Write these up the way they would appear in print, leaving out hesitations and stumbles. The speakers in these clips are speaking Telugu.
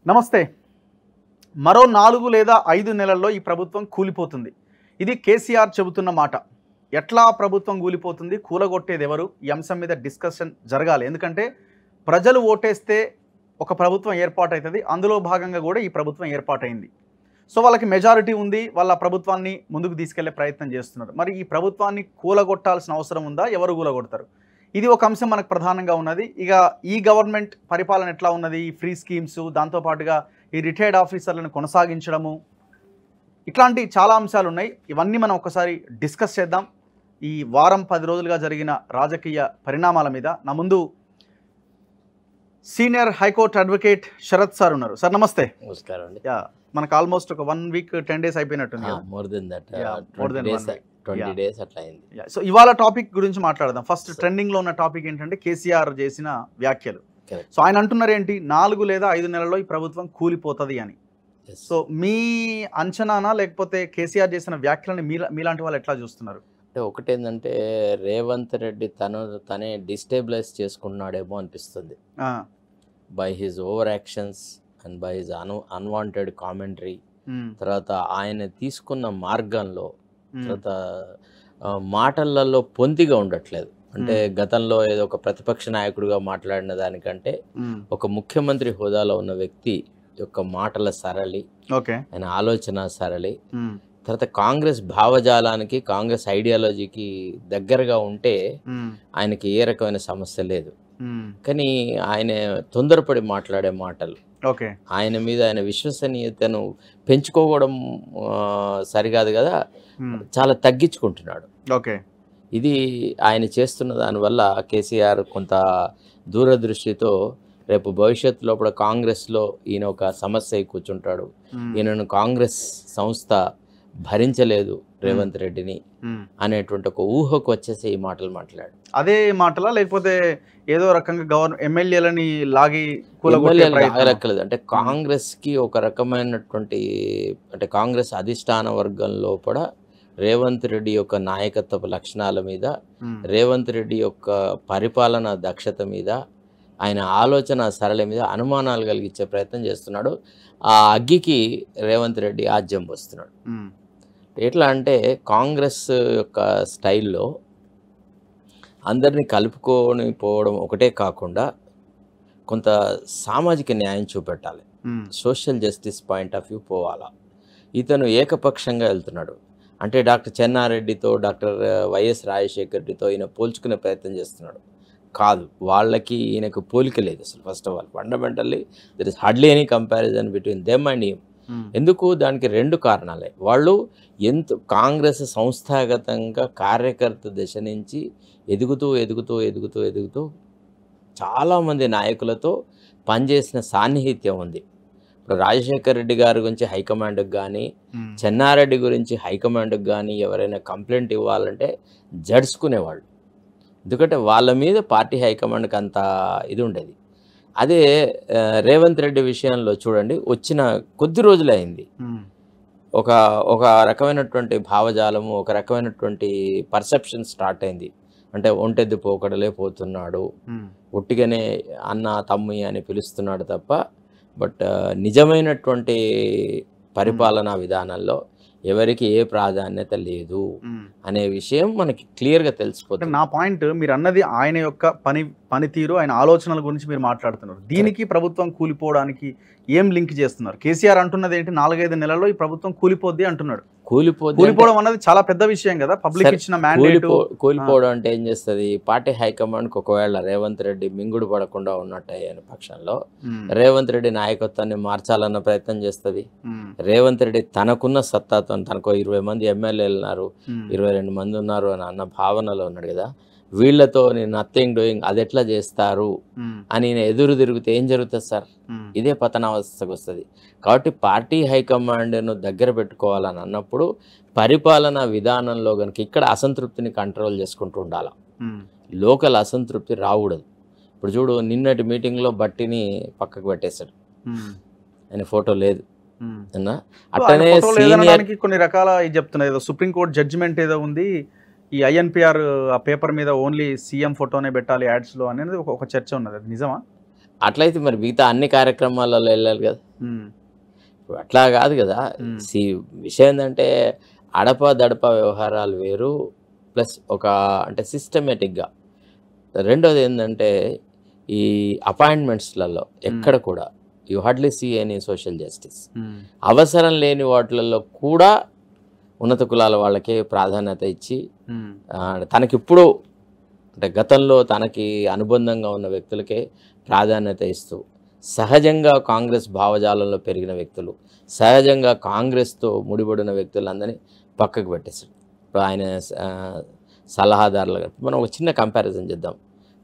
నమస్తే. మరో 4 లేదా 5 నెలల్లో ఈ ప్రభుత్వం కూలిపోతుంది. ఇది కేసీఆర్ చెబుతున్న మాట. ఎట్లా ప్రభుత్వం కూలిపోతుంది, కూలగొట్టేది ఎవరు? ఈ అంశం మీద డిస్కషన్ జరగాలి. ఎందుకంటే ప్రజలు ఓటేస్తే ఒక ప్రభుత్వం ఏర్పాటవుతుంది. అందులో భాగంగా కూడా ఈ ప్రభుత్వం ఏర్పాటైంది. సో వాళ్ళకి మెజారిటీ ఉంది. వాళ్ళ ప్రభుత్వాన్ని ముందుకు తీసుకెళ్లే ప్రయత్నం చేస్తున్నారు. మరి ఈ ప్రభుత్వాన్ని కూలగొట్టాల్సిన అవసరం ఉందా? ఎవరు కూలగొడతారు? ఇది ఒక అంశం మనకు ప్రధానంగా ఉన్నది. ఇక ఈ గవర్నమెంట్ పరిపాలన ఎట్లా ఉన్నది, ఈ ఫ్రీ స్కీమ్స్, దాంతోపాటుగా ఈ రిటైర్డ్ ఆఫీసర్లను కొనసాగించడము, ఇట్లాంటి చాలా అంశాలు ఉన్నాయి. ఇవన్నీ మనం ఒకసారి డిస్కస్ చేద్దాం. ఈ వారం 10 రోజులుగా జరిగిన రాజకీయ పరిణామాల మీద నా ముందు senior high court advocate Sharath sir ఉన్నారు. సార్ నమస్తే. నమస్కారం అండి. మనకు ఆల్మోస్ట్ ఒక 1 వీక్ 10 డేస్ అయిపోయినట్టుంది. More than that, more than 20 days అట్లా అయింది. సో ఇవాళ టాపిక్ గురించి మాట్లాడదాం. ఫస్ట్ ట్రెండింగ్ లో ఉన్న టాపిక్ ఏంటంటే కేసీఆర్ చేసిన వ్యాఖ్యలు. సో ఆయన అంటున్నారు ఏంటి, 4 లేదా 5 నెలల్లో ఈ ప్రభుత్వం కూలిపోతుంది అని. సో మీ అంచనానా, లేకపోతే కేసీఆర్ చేసిన వ్యాఖ్యలని మీలాంటి వాళ్ళు ఎట్లా చూస్తున్నారు? అంటే ఒకటేంటంటే రేవంత్ రెడ్డి తనే డిస్టేబిలైజ్ చేసుకుంటున్నాడేమో అనిపిస్తుంది by his over actions and by his unwanted commentary. తర్వాత ఆయన తీసుకున్న మార్గంలో తర్వాత మాటలలో పొందిగా ఉండట్లేదు. అంటే గతంలో ఏదో ఒక ప్రతిపక్ష నాయకుడిగా మాట్లాడిన దానికంటే ఒక ముఖ్యమంత్రి హోదాలో ఉన్న వ్యక్తి యొక్క మాటల సరళి, ఆయన ఆలోచన సరళి, తర్వాత కాంగ్రెస్ భావజాలానికి కాంగ్రెస్ ఐడియాలజీకి దగ్గరగా ఉంటే ఆయనకి ఏ రకమైన సమస్య లేదు. కానీ ఆయన తొందరపడి మాట్లాడే మాటలు, ఆయన మీద ఆయన విశ్వసనీయతను పెంచుకోవడం సరికాదు కదా, చాలా తగ్గించుకుంటున్నాడు. ఇది ఆయన చేస్తున్న దానివల్ల కేసీఆర్ కొంత దూరదృష్టితో రేపు భవిష్యత్తులో కూడా కాంగ్రెస్లో ఈయన ఒక సమస్య అయి కూర్చుంటాడు. ఈయనను కాంగ్రెస్ సంస్థ భరించలేదు రేవంత్ రెడ్డిని అనేటువంటి ఒక ఊహకు వచ్చేసి ఈ మాటలు మాట్లాడు. అదే మాటలా, లేకపోతే ఏదో రకంగా ఎమ్మెల్యేలని లాగి లాగలేదు అంటే కాంగ్రెస్ కి ఒక రకమైనటువంటి, అంటే కాంగ్రెస్ అధిష్టాన వర్గంలో కూడా రేవంత్ రెడ్డి యొక్క నాయకత్వ లక్షణాల మీద, రేవంత్ రెడ్డి యొక్క పరిపాలన దక్షత మీద, ఆయన ఆలోచన సరళి మీద అనుమానాలు కలిగించే ప్రయత్నం చేస్తున్నాడు. ఆ అగ్గికి రేవంత్ రెడ్డి ఆజ్యం వస్తున్నాడు. ఎట్లా అంటే కాంగ్రెస్ యొక్క స్టైల్లో అందరినీ కలుపుకొని పోవడం ఒకటే కాకుండా కొంత సామాజిక న్యాయం చూపెట్టాలి, social justice point of view పోవాలా. ఇతను ఏకపక్షంగా వెళ్తున్నాడు. అంటే డాక్టర్ చెన్నారెడ్డితో, డాక్టర్ వైఎస్ రాజశేఖర్ రెడ్డితో ఈయన పోల్చుకునే ప్రయత్నం చేస్తున్నాడు. కాదు, వాళ్ళకి ఈయనకు పోలిక లేదు అసలు. First of all fundamentally there is hardly any comparison between them and him. ఎందుకు? దానికి 2 కారణాలే. వాళ్ళు కాంగ్రెస్ సంస్థాగతంగా కార్యకర్త దశ నుంచి ఎదుగుతూ ఎదుగుతూ ఎదుగుతూ ఎదుగుతూ చాలామంది నాయకులతో పనిచేసిన సాన్నిహిత్యం ఉంది. ఇప్పుడు రాజశేఖర్ రెడ్డి గారి గురించి హైకమాండ్కి కానీ, చెన్నారెడ్డి గురించి హైకమాండ్కి కానీ ఎవరైనా కంప్లైంట్ ఇవ్వాలంటే జడ్చుకునేవాళ్ళు. ఎందుకంటే వాళ్ళ మీద పార్టీ హైకమాండ్కి అంత ఇది ఉండేది. అదే రేవంత్ రెడ్డి విషయంలో చూడండి, వచ్చిన కొద్ది రోజులే అయింది, ఒక రకమైనటువంటి భావజాలము, ఒక రకమైనటువంటి పర్సెప్షన్ స్టార్ట్ అయింది. అంటే ఒంటెద్దు పోకడలే పోతున్నాడు, ఒట్టిగానే అన్న తమ్మి అని పిలుస్తున్నాడు తప్ప, బట్ నిజమైనటువంటి పరిపాలనా విధానంలో ఎవరికి ఏ ప్రాధాన్యత లేదు అనే విషయం మనకి క్లియర్గా తెలిసిపోతుంది. నా పాయింట్, మీరు అన్నది ఆయన యొక్క పనితీరు, ఆయన ఆలోచనల గురించి మీరు మాట్లాడుతున్నారు. దీనికి ప్రభుత్వం కూలిపోవడానికి ఏం లింక్ చేస్తున్నారు? కేసీఆర్ అంటున్నది ఏంటి, 4-5 నెలల్లో ఈ ప్రభుత్వం కూలిపోద్ది అంటున్నాడు. కూలిపోవడం అన్నది చాలా పెద్ద విషయం కదా, పబ్లిక్ ఇచ్చిన మ్యాండేట్. కూలిపోవడం అంటే ఏం చేస్తుంది? పార్టీ హైకమాండ్కి ఒకవేళ రేవంత్ రెడ్డి మింగుడు పడకుండా ఉన్నట్టు అనే పక్షంలో రేవంత్ రెడ్డి నాయకత్వాన్ని మార్చాలన్న ప్రయత్నం చేస్తుంది. రేవంత్ రెడ్డి తనకున్న సత్తాతో, తనకు 20 మంది ఎమ్మెల్యేలు ఉన్నారు, 22 మంది ఉన్నారు అని అన్న భావనలో ఉన్నాడు కదా, వీళ్ళతో నేను నథింగ్ డూయింగ్, అది ఎట్లా చేస్తారు అని ఎదురు తిరిగితే ఏం జరుగుతుంది సార్? ఇదే పతనావస్థకు వస్తుంది. కాబట్టి పార్టీ హైకమాండ్ను దగ్గర పెట్టుకోవాలని అన్నప్పుడు పరిపాలనా విధానంలో కనుక ఇక్కడ అసంతృప్తిని కంట్రోల్ చేసుకుంటూ ఉండాలి. లోకల్ అసంతృప్తి రాకూడదు. ఇప్పుడు చూడు, నిన్నటి మీటింగ్లో బట్టిని పక్కకు పెట్టేశాడు, ఆయన ఫోటో లేదు. అట్లనే కొన్ని రకాల చెప్తున్నాయి, ఏదో సుప్రీంకోర్టు జడ్జిమెంట్ ఏదో ఉంది, ఈ ఐఎన్పిఆర్ ఆ పేపర్ మీద ఓన్లీ సీఎం ఫోటోనే పెట్టాలి యాడ్స్లో అనేది ఒక చర్చ ఉన్నది. అది నిజమా? అట్లయితే మరి మిగతా అన్ని కార్యక్రమాలలో వెళ్ళాలి కదా. ఇప్పుడు అట్లా కాదు కదా. విషయం ఏంటంటే అడప దడప వ్యవహారాలు వేరు, ప్లస్ ఒక అంటే సిస్టమేటిక్గా. రెండోది ఏంటంటే ఈ అపాయింట్మెంట్స్లలో ఎక్కడ కూడా you hardly see any social justice. అవసరం లేని వాటిలలో కూడా ఉన్నత కులాల వాళ్ళకే ప్రాధాన్యత ఇచ్చి తనకిప్పుడు అంటే గతంలో తనకి అనుబంధంగా ఉన్న వ్యక్తులకే ప్రాధాన్యత ఇస్తూ సహజంగా కాంగ్రెస్ భావజాలంలో పెరిగిన వ్యక్తులు, సహజంగా కాంగ్రెస్తో ముడిపడిన వ్యక్తులందరినీ పక్కకు పెట్టేశాడు. ఇప్పుడు ఆయన సలహాదారులుగా మనం ఒక చిన్న కంపారిజన్ చేద్దాం.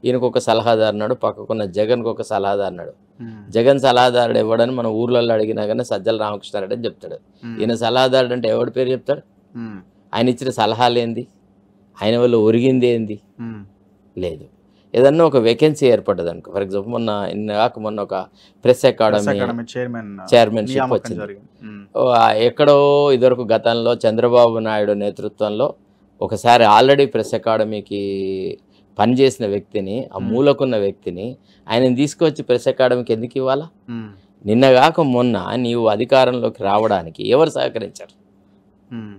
ఈయనకు ఒక సలహాదారు నాడు, పక్కకున్న జగన్కి ఒక సలహాదారు నాడు. జగన్ సలహాదారుడు ఎవడని మన ఊర్లలో అడిగినా కానీ సజ్జల రామకృష్ణారెడ్డి అని చెప్తాడు. ఈయన సలహాదారుడు అంటే ఎవడి పేరు చెప్తాడు? ఆయన ఇచ్చిన సలహాలు ఏంది? ఆయన వల్ల ఒరిగింది ఏంది? లేదు. ఏదన్నా ఒక వేకెన్సీ ఏర్పడ్డది అనుకో, ఫర్ ఎగ్జాంపుల్ మొన్న ఒక ప్రెస్ అకాడమీ చైర్మన్షిప్ వచ్చింది. ఎక్కడో ఇదివరకు గతంలో చంద్రబాబు నాయుడు నేతృత్వంలో ఒకసారి ఆల్రెడీ ప్రెస్ అకాడమీకి పనిచేసిన వ్యక్తిని, ఆ మూలకున్న వ్యక్తిని ఆయన తీసుకొచ్చి ప్రెస్ అకాడమీకి ఎందుకు ఇవ్వాలా? నిన్నగాక మొన్న నీవు అధికారంలోకి రావడానికి ఎవరు సహకరించారు?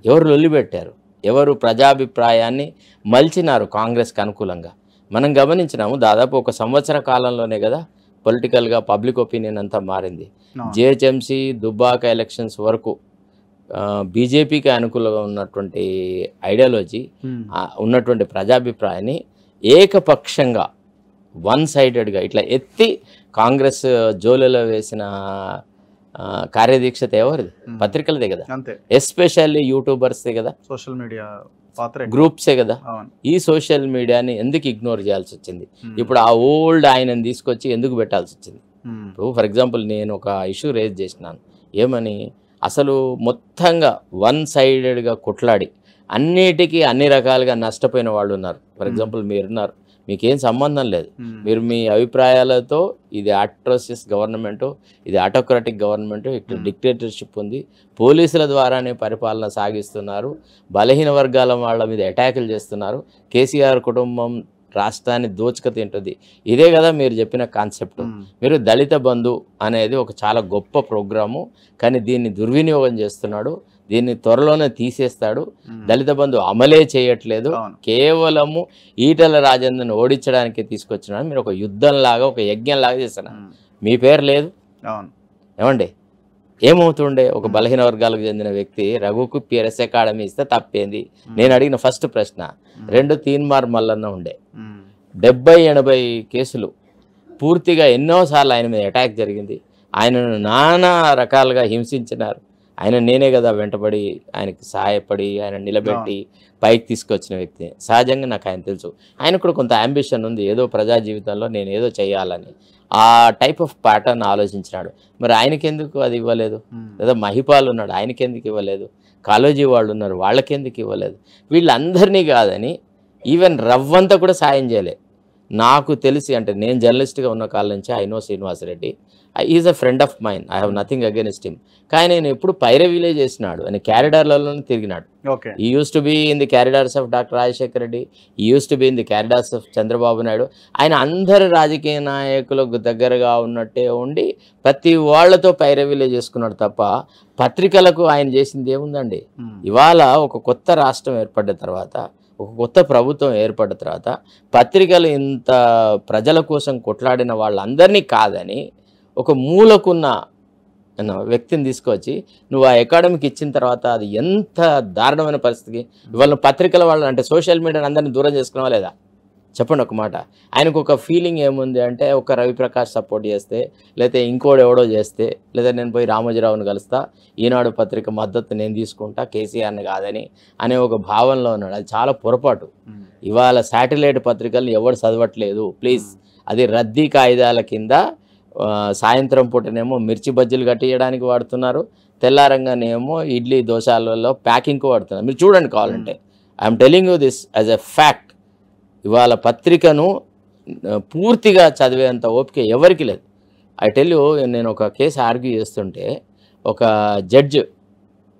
ఎవరు లొల్లిపెట్టారు? ఎవరు ప్రజాభిప్రాయాన్ని మలిచినారు కాంగ్రెస్కి అనుకూలంగా? మనం గమనించినాము. దాదాపు ఒక సంవత్సర కాలంలోనే కదా పొలిటికల్గా పబ్లిక్ ఒపీనియన్ అంతా మారింది. జిహెచ్ఎంసీ దుబ్బాక ఎలక్షన్స్ వరకు బీజేపీకి అనుకూలంగా ఉన్నటువంటి ఐడియాలజీ, ఉన్నటువంటి ప్రజాభిప్రాయాన్ని ఏకపక్షంగా వన్ సైడెడ్గా ఇట్లా ఎత్తి కాంగ్రెస్ జోలలో వేసిన కార్యదీక్షత ఎవరిది? పత్రికలదే కదా, ఎస్పెషల్లీ యూట్యూబర్స్దే కదా, సోషల్ మీడియా గ్రూప్సే కదా. ఈ సోషల్ మీడియాని ఎందుకు ఇగ్నోర్ చేయాల్సి వచ్చింది? ఇప్పుడు ఆ ఓల్డ్ ఆయనని తీసుకొచ్చి ఎందుకు పెట్టాల్సి వచ్చింది? ఇప్పుడు ఫర్ ఎగ్జాంపుల్ నేను ఒక ఇష్యూ రేజ్ చేసినాను. ఏమని? అసలు మొత్తంగా వన్ సైడెడ్గా కొట్లాడి అన్నిటికీ అన్ని రకాలుగా నష్టపోయిన వాళ్ళు ఉన్నారు. ఫర్ ఎగ్జాంపుల్ మీరున్నారు, మీకేం సంబంధం లేదు. మీరు మీ అభిప్రాయాలతో ఇది అట్రోసియస్ గవర్నమెంటు, ఇది ఆటోక్రాటిక్ గవర్నమెంటు, ఇక్కడ డిక్టేటర్షిప్ ఉంది, పోలీసుల ద్వారానే పరిపాలన సాగిస్తున్నారు, బలహీన వర్గాల వాళ్ళ మీద అటాకులు చేస్తున్నారు, కేసీఆర్ కుటుంబం రాష్ట్రాన్ని దోచుక తింటుంది. ఇదే కదా మీరు చెప్పిన కాన్సెప్ట్. మీరు దళిత బంధు అనేది ఒక చాలా గొప్ప ప్రోగ్రాము, కానీ దీన్ని దుర్వినియోగం చేస్తున్నాడు, దీన్ని త్వరలోనే తీసేస్తాడు, దళిత బంధు అమలే చేయట్లేదు, కేవలము ఈటల రాజేందర్ని ఓడించడానికి తీసుకొచ్చినాడు, మీరు ఒక యుద్ధంలాగా ఒక యజ్ఞంలాగా చేస్తున్నారు. మీ పేరు లేదు. ఏమండి ఏమవుతుండే? ఒక బలహీన వర్గాలకు చెందిన వ్యక్తి రఘుకు ప్రెస్ అకాడమీ ఇస్తే తప్పేంది? నేను అడిగిన ఫస్ట్ ప్రశ్న. 2 తీన్మార్ మల్లన్న ఉండే 70-80 కేసులు పూర్తిగా ఎన్నోసార్లు ఆయన మీద అటాక్ జరిగింది. ఆయనను నానా రకాలుగా హింసించినారు. ఆయన నేనే కదా వెంటబడి ఆయనకి సహాయపడి ఆయన నిలబెట్టి పైకి తీసుకొచ్చిన వ్యక్తి. సహజంగా నాకు ఆయన తెలుసు. ఆయనకు కూడా కొంత అంబిషన్ ఉంది, ఏదో ప్రజా జీవితంలో నేను ఏదో చేయాలని. ఆ టైప్ ఆఫ్ ప్యాటర్న్ ఆలోచించినాడు. మరి ఆయనకెందుకు అది ఇవ్వలేదు? లేదా మహిపాల్ ఉన్నాడు, ఆయనకెందుకు ఇవ్వలేదు? కాలేజీ వాళ్ళు ఉన్నారు, వాళ్ళకెందుకు ఇవ్వలేదు? వీళ్ళందరినీ కాదని ఈవెన్ రవ్వంతా కూడా సాయం చేయలే. నాకు తెలిసి, అంటే నేను జర్నలిస్ట్గా ఉన్న కాలం నుంచి I know Srinivasareddy, is a friend of mine, I have nothing against him. కానీ నేను ఎప్పుడు పైరవీలే చేసినాడు, ఆయన క్యారిడార్లలోనే తిరిగినాడు. He used to be in the corridors of doctor Rajasekhar Reddy, he used to be in the corridors of Chandrababu Naidu. ఆయన అందరు రాజకీయ నాయకులకు దగ్గరగా ఉన్నట్టే ఉండి ప్రతి వాళ్లతో పైరవీలే చేసుకున్నాడు తప్ప పత్రికలకు ఆయన చేసింది ఏముందండి? ఇవాళ ఒక కొత్త రాష్ట్రం ఏర్పడ్డ తర్వాత, ఒక కొత్త ప్రభుత్వం ఏర్పడ్డ తర్వాత పత్రికలు ఇంత ప్రజల కోసం కొట్లాడిన వాళ్ళందరినీ కాదని ఒక మూలకున్న వ్యక్తిని తీసుకొచ్చి నువ్వు ఆ అకాడమీకి ఇచ్చిన తర్వాత అది ఎంత దారుణమైన పరిస్థితికి ఇవాళ పత్రికల వాళ్ళు అంటే సోషల్ మీడియాని అందరినీ దూరం చేసుకున్నావా లేదా? చెప్పండి ఒక మాట. ఆయనకు ఒక ఫీలింగ్ ఏముంది అంటే, ఒక రవిప్రకాష్ సపోర్ట్ చేస్తే, లేకపోతే ఇంకోటి ఎవడో చేస్తే, లేదా నేను పోయి రామోజీరావుని కలుస్తా, ఈనాడు పత్రిక మద్దతు నేను తీసుకుంటా, కేసీఆర్ని కాదని అనే ఒక భావనలో ఉన్నాడు. అది చాలా పొరపాటు. ఇవాళ శాటిలైట్ పత్రికలను ఎవరు చదవట్లేదు ప్లీజ్. అది రద్దీ కాయిదాల కింద సాయంత్రం పూటనేమో మిర్చి బజ్జీలు కట్టియడానికి వాడుతున్నారు, తెల్లారంగానేమో ఇడ్లీ దోశలలో ప్యాకింగ్కి వాడుతున్నారు. మీరు చూడండి కావాలంటే. I'm telling you this as a fact. ఇవాళ పత్రికను పూర్తిగా చదివేంత ఓపిక ఎవరికి లేదు. ఐ టెల్ యూ, నేను ఒక కేసు ఆర్గ్యూ చేస్తుంటే ఒక జడ్జ్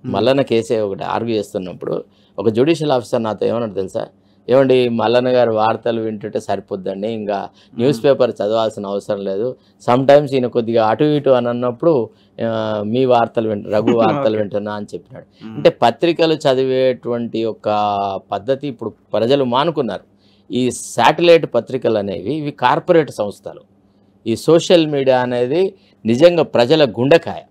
మల్లన్న కేసే ఒకటి ఆర్గ్యూ చేస్తున్నప్పుడు ఒక జ్యుడిషియల్ ఆఫీసర్ నాతో ఏమన్నాడు తెలుసా? ఏమండి మల్లన్న గారి వార్తలు వింటుంటే సరిపోద్దండి, ఇంకా న్యూస్ పేపర్ చదవాల్సిన అవసరం లేదు, సమ్ టైమ్స్ ఈయన కొద్దిగా అటు ఇటు అని అన్నప్పుడు మీ వార్తలు రఘు వార్తలు వింటున్నా అని చెప్పినాడు. అంటే పత్రికలు చదివేటువంటి ఒక పద్ధతి ఇప్పుడు ప్రజలు మానుకున్నారు. ఈ శాటిలైట్ పత్రికలు అనేవి ఇవి కార్పొరేట్ సంస్థలు. ఈ సోషల్ మీడియా అనేది నిజంగా ప్రజల గుండెకాయ,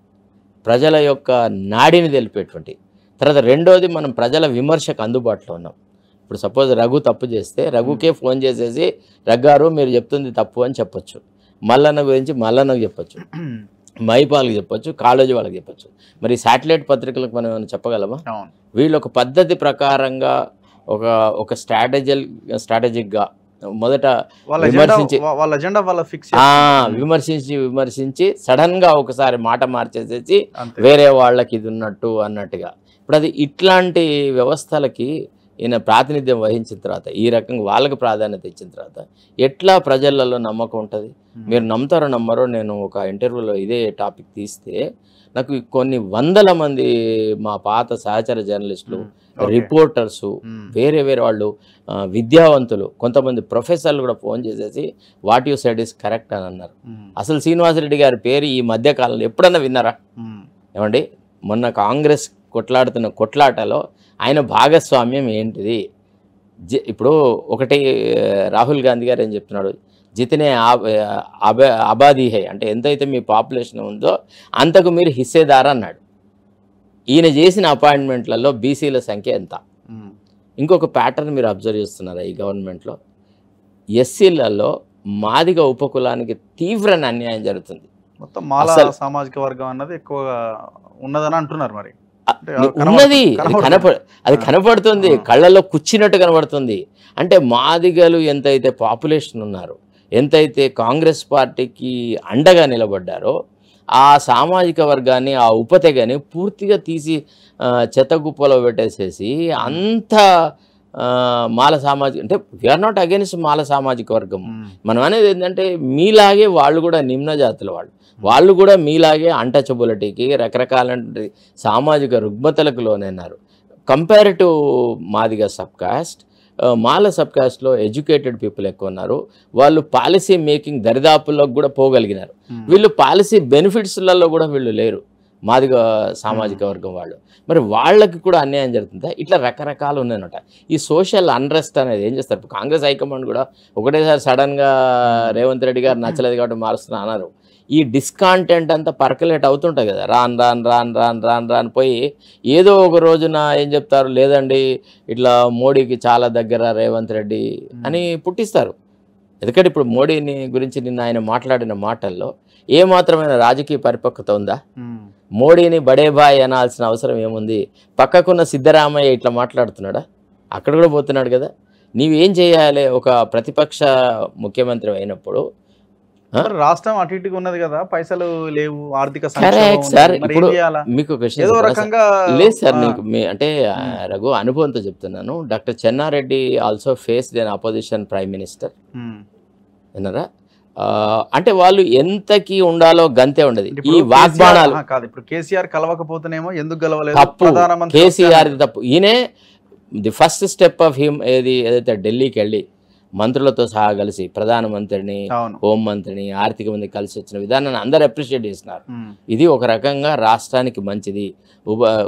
ప్రజల యొక్క నాడిని తెలిపేటువంటి. తర్వాత రెండోది, మనం ప్రజల విమర్శకు అందుబాటులో ఉన్నాం. ఇప్పుడు సపోజ్ రఘు తప్పు చేస్తే రఘుకే ఫోన్ చేసేసి రఘుగారు మీరు చెప్తుంది తప్పు అని చెప్పొచ్చు, మల్లన్న గురించి మల్లన్నకు చెప్పొచ్చు, మైపాల్కి చెప్పొచ్చు, కాలేజీ వాళ్ళకి చెప్పొచ్చు. మరి శాటిలైట్ పత్రికలకు మనం ఏమైనా చెప్పగలమా? వీళ్ళు ఒక పద్ధతి ప్రకారంగా ఒక స్ట్రాటజిక్గా మొదట విమర్శించి సడన్గా ఒకసారి మాట మార్చేసేసి వేరే వాళ్ళకి ఇది ఉన్నట్టు అన్నట్టుగా. ఇప్పుడు అది ఇట్లాంటి వ్యవస్థలకి ఈయన ప్రాతినిధ్యం వహించిన తర్వాత, ఈ రకంగా వాళ్ళకి ప్రాధాన్యత ఇచ్చిన తర్వాత ఎట్లా ప్రజలలో నమ్మకం ఉంటుంది? మీరు నమ్ముతారో నమ్మరో, నేను ఒక ఇంటర్వ్యూలో ఇదే టాపిక్ తీస్తే నాకు కొన్ని వందల మంది మా పాత సహచర జర్నలిస్టులు, రిపోర్టర్సు, వేరే వాళ్ళు, విద్యావంతులు, కొంతమంది ప్రొఫెసర్లు కూడా ఫోన్ చేసేసి what you said is correct అని అన్నారు. అసలు శ్రీనివాసరెడ్డి గారి పేరు ఈ మధ్యకాలంలో ఎప్పుడన్నా విన్నారా? ఏమండి, మొన్న కాంగ్రెస్ కొట్లాడుతున్న కొట్లాటలో ఆయన భాగస్వామ్యం ఏంటిది? ఇప్పుడు ఒకటి రాహుల్ గాంధీ గారు ఏం చెప్తున్నాడు, జితనే ఆబాదీ హై, అంటే ఎంతైతే మీ పాపులేషన్ ఉందో అంతకు మీరు హిస్సేదారు అన్నాడు. ఈయన చేసిన అపాయింట్మెంట్లలో బీసీల సంఖ్య ఎంత? ఇంకొక ప్యాటర్న్ మీరు అబ్జర్వ్ చేస్తున్నారా ఈ గవర్నమెంట్లో? ఎస్సీలలో మాదిగ ఉపకులానికి తీవ్ర అన్యాయం జరుగుతుంది. మొత్తం మాల సామాజిక వర్గం అన్నది ఎక్కువగా ఉన్నదని అంటున్నారు. మరి ఉన్నది అది కనపడుతుంది, కళ్ళలో కుచ్చినట్టు కనబడుతుంది. అంటే మాదిగలు ఎంతైతే పాపులేషన్ ఉన్నారు, ఎంతైతే కాంగ్రెస్ పార్టీకి అండగా నిలబడ్డారో ఆ సామాజిక వర్గాన్ని, ఆ ఉపతెగని పూర్తిగా తీసి చెత్తగుప్పలో పెట్టేసేసి అంత మాల సామాజిక, అంటే వీఆర్ నాట్ అగైన్స్ మాల సామాజిక వర్గం. మనం అనేది ఏంటంటే మీలాగే వాళ్ళు కూడా నిమ్న జాతుల వాళ్ళు కూడా మీలాగే అంటచబులటీకి రకరకాల సామాజిక రుగ్మతలకు లోనైనారు. కంపారిటివ్ మాదిగ సబ్ కాస్ట్, మాల సబ్ కాస్ట్లో ఎడ్యుకేటెడ్ పీపుల్ ఎక్కువ ఉన్నారు. వాళ్ళు పాలసీ మేకింగ్ దరిదాపుల్లోకి కూడా పోగలిగినారు. వీళ్ళు పాలసీ బెనిఫిట్స్లలో కూడా వీళ్ళు లేరు, మాదిగ సామాజిక వర్గం వాళ్ళు. మరి వాళ్ళకి కూడా అన్యాయం జరుగుతుందా? ఇట్లా రకరకాలు ఉన్నాయన్నమాట. ఈ సోషల్ అన్రెస్ట్ అనేది ఏం చేస్తారు? ఇప్పుడు కాంగ్రెస్ హైకమాండ్ కూడా ఒకటేసారి సడన్గా రేవంత్ రెడ్డి గారు నచ్చలేదు కాబట్టి మారుస్తున్నా అన్నారు. ఈ డిస్కాంటెంట్ అంతా పర్కలేట్ అవుతుంటుంది కదా, రాన్ పోయి ఏదో ఒక రోజున ఏం చెప్తారు, లేదండి ఇట్లా మోడీకి చాలా దగ్గర రేవంత్ రెడ్డి అని పుట్టిస్తారు. ఎందుకంటే ఇప్పుడు మోడీని గురించి నిన్న ఆయన మాట్లాడిన మాటల్లో ఏమాత్రమైన రాజకీయ పరిపక్వత ఉందా? మోడీని బడేబాయ్ అనాల్సిన అవసరం ఏముంది? పక్కకున్న సిద్ధరామయ్య ఇట్లా మాట్లాడుతున్నాడా? అక్కడ కూడా పోతున్నాడు కదా. నీవేం చేయాలి? ఒక ప్రతిపక్ష ముఖ్యమంత్రి అయినప్పుడు రాష్ట్రం అటు ఇటుగా ఉన్నది కదా, పైసలు లేవు, ఆర్థిక సార్. ఇప్పుడు మీకు లేదు సార్, నీకు అంటే రఘు అనుభవంతో చెప్తున్నాను. డాక్టర్ చెన్నారెడ్డి ఆల్సో ఫేస్డ్ ఎన్ అపోజిషన్ ప్రైమ్ మినిస్టర్. విన్నారా? అంటే వాళ్ళు ఎంతకి ఉండాలో గంతే ఉండదు. ఈ వాగ్బాణాలు కాదు. ఇప్పుడు కేసీఆర్ కలవకపోతేనేమో ఎందుకు కలవలేదు? తప్పు, కేసీఆర్ తప్పు. ఈయనే the first step of him ఏదైతే ఢిల్లీకి వెళ్ళి మంత్రులతో సహా కలిసి ప్రధానమంత్రిని, హోంమంత్రిని, ఆర్థిక మంత్రి కలిసి వచ్చిన విధానాన్ని అందరూ అప్రిషియేట్ చేస్తున్నారు. ఇది ఒక రకంగా రాష్ట్రానికి మంచిది.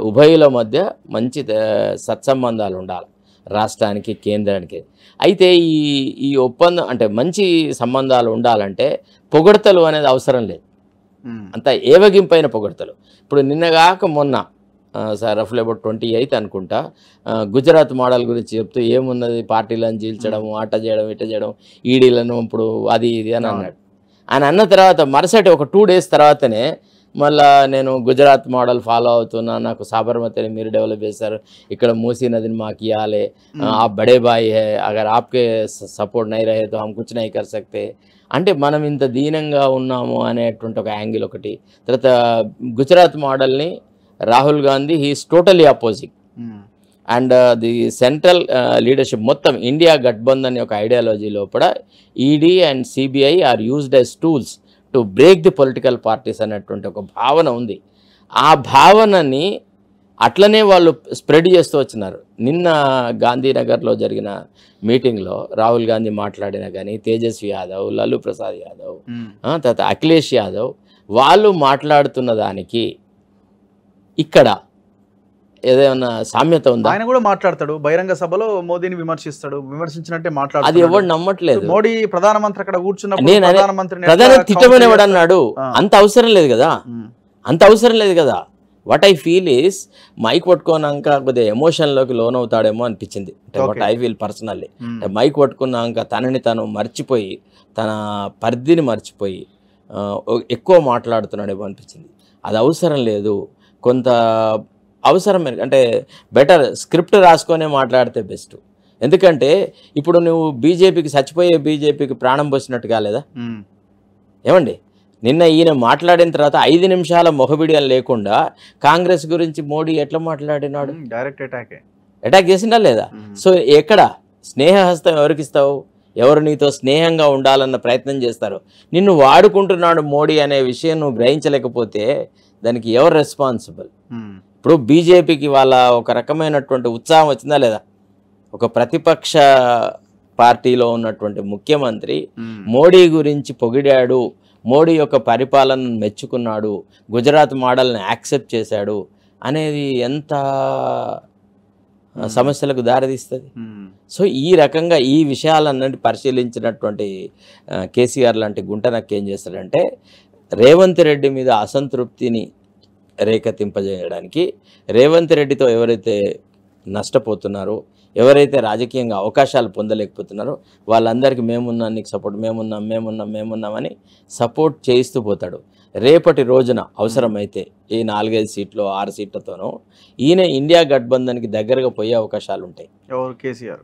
ఉభయుల మధ్య మంచి సత్సంబంధాలు ఉండాలి రాష్ట్రానికి, కేంద్రానికి. అయితే ఈ ఒప్పందం అంటే మంచి సంబంధాలు ఉండాలంటే పొగడ్తలు అనేది అవసరం లేదు, అంత ఏవగింపైన పొగడ్తలు. ఇప్పుడు నిన్నగాక మొన్న సార్ రఫ్లీ అబౌట్ 28 అనుకుంటా గుజరాత్ మోడల్ గురించి చెప్తూ ఏమున్నది, పార్టీలను చీల్చడం, ఆట చేయడం, ఇట చేయడం, ఈడీలను ఇప్పుడు అది ఇది అని అన్నాడు. ఆయన అన్న తర్వాత మరుసటి ఒక 2 days తర్వాతనే మళ్ళా నేను గుజరాత్ మోడల్ ఫాలో అవుతున్నా, నాకు సాబర్మతిని మీరు డెవలప్ చేశారు, ఇక్కడ మూసీ నదిని మాకు ఇవ్వాలి, ఆ బడే బాయ్ హే, అగర్ ఆప్కే సపోర్ట్ నై రహే తో హమ్ కుచ్ నై కర్ సక్తే. అంటే మనం ఇంత దీనంగా ఉన్నాము అనేటువంటి ఒక యాంగిల్ ఒకటి. తర్వాత గుజరాత్ మోడల్ని Rahul Gandhi he's totally opposing. And the central leadership మొత్తం ఇండియా గఠబంధన్ యొక్క ఐడియాలజీ లోపల ED and CBI are used as tools to break the political parties అనేటువంటి ఒక భావన ఉంది. ఆ భావనని అట్లనే వాళ్ళు స్ప్రెడ్ చేస్తూ వచ్చినారు. నిన్న గాంధీనగర్లో జరిగిన మీటింగ్లో రాహుల్ గాంధీ మాట్లాడినా కానీ, తేజస్వి యాదవ్, లల్లూ ప్రసాద్ యాదవ్, తర్వాత అఖిలేష్ యాదవ్ వాళ్ళు మాట్లాడుతున్న దానికి ఇక్కడ ఏదైనా సామ్యత ఉందా? ఆయన కూడా మాట్లాడతాడు బహిరంగ సభలో, మోదీని విమర్శిస్తాడు, విమర్శించినట్టే మాట్లాడు. అది ఎవరు నమ్మట్లేదు. మోడీ ప్రధానమంత్రి అక్కడ కూర్చున్నప్పుడు ప్రధాని తిట్టమని ఎవడు అన్నాడు? అంత అవసరం లేదు కదా, అంత అవసరం లేదు కదా. What I feel is mike పట్టుకున్నాక కొద్దిగా ఎమోషన్లోకి లోన్ అవుతాడేమో అనిపించింది. What I feel personally, mike పట్టుకున్నాక తనని తను మర్చిపోయి, తన పరిధిని మర్చిపోయి ఎక్కువ మాట్లాడుతున్నాడేమో అనిపించింది. అది అవసరం లేదు. కొంత అవసరం అంటే బెటర్ స్క్రిప్ట్ రాసుకొనే మాట్లాడితే బెస్ట్. ఎందుకంటే ఇప్పుడు నువ్వు బీజేపీకి, చచ్చిపోయే బీజేపీకి ప్రాణం పోసినట్టు కాలేదా? ఏమండి, నిన్న ఈయన మాట్లాడిన తర్వాత 5 నిమిషాల మొహబిడియం లేకుండా కాంగ్రెస్ గురించి మోడీ ఎట్లా మాట్లాడినాడు? డైరెక్ట్ అటాక్ చేసిందా లేదా? సో ఎక్కడ స్నేహహస్తం ఎవరికి ఇస్తావు? ఎవరు నీతో స్నేహంగా ఉండాలన్న ప్రయత్నం చేస్తారు? నిన్ను వాడుకుంటున్నాడు మోడీ అనే విషయం నువ్వు గ్రహించలేకపోతే దానికి ఎవరు రెస్పాన్సిబుల్? ఇప్పుడు బీజేపీకి వాళ్ళ ఒక రకమైనటువంటి ఉత్సాహం వచ్చిందా లేదా? ఒక ప్రతిపక్ష పార్టీలో ఉన్నటువంటి ముఖ్యమంత్రి మోడీ గురించి పొగిడాడు, మోడీ యొక్క పరిపాలనను మెచ్చుకున్నాడు, గుజరాత్ మోడల్ని యాక్సెప్ట్ చేశాడు అనేది ఎంత సమస్యలకు దారితీస్తుంది. సో ఈ రకంగా ఈ విషయాలన్నిటి పరిశీలించినటువంటి కేసీఆర్ లాంటి గుంటనక్క ఏం చేస్తాడంటే, రేవంత్ రెడ్డి మీద అసంతృప్తిని రేకెత్తింపజేయడానికి, రేవంత్ రెడ్డితో ఎవరైతే నష్టపోతున్నారో, ఎవరైతే రాజకీయంగా అవకాశాలు పొందలేకపోతున్నారో వాళ్ళందరికీ మేమున్నాం, నీకు సపోర్ట్, మేమున్నామని సపోర్ట్ చేయిస్తూ పోతాడు. రేపటి రోజున అవసరమైతే ఈ 4-5 సీట్లు 6 సీట్లతోనూ ఈయన ఇండియా గఠబంధన్కి దగ్గరగా పోయే అవకాశాలు ఉంటాయి.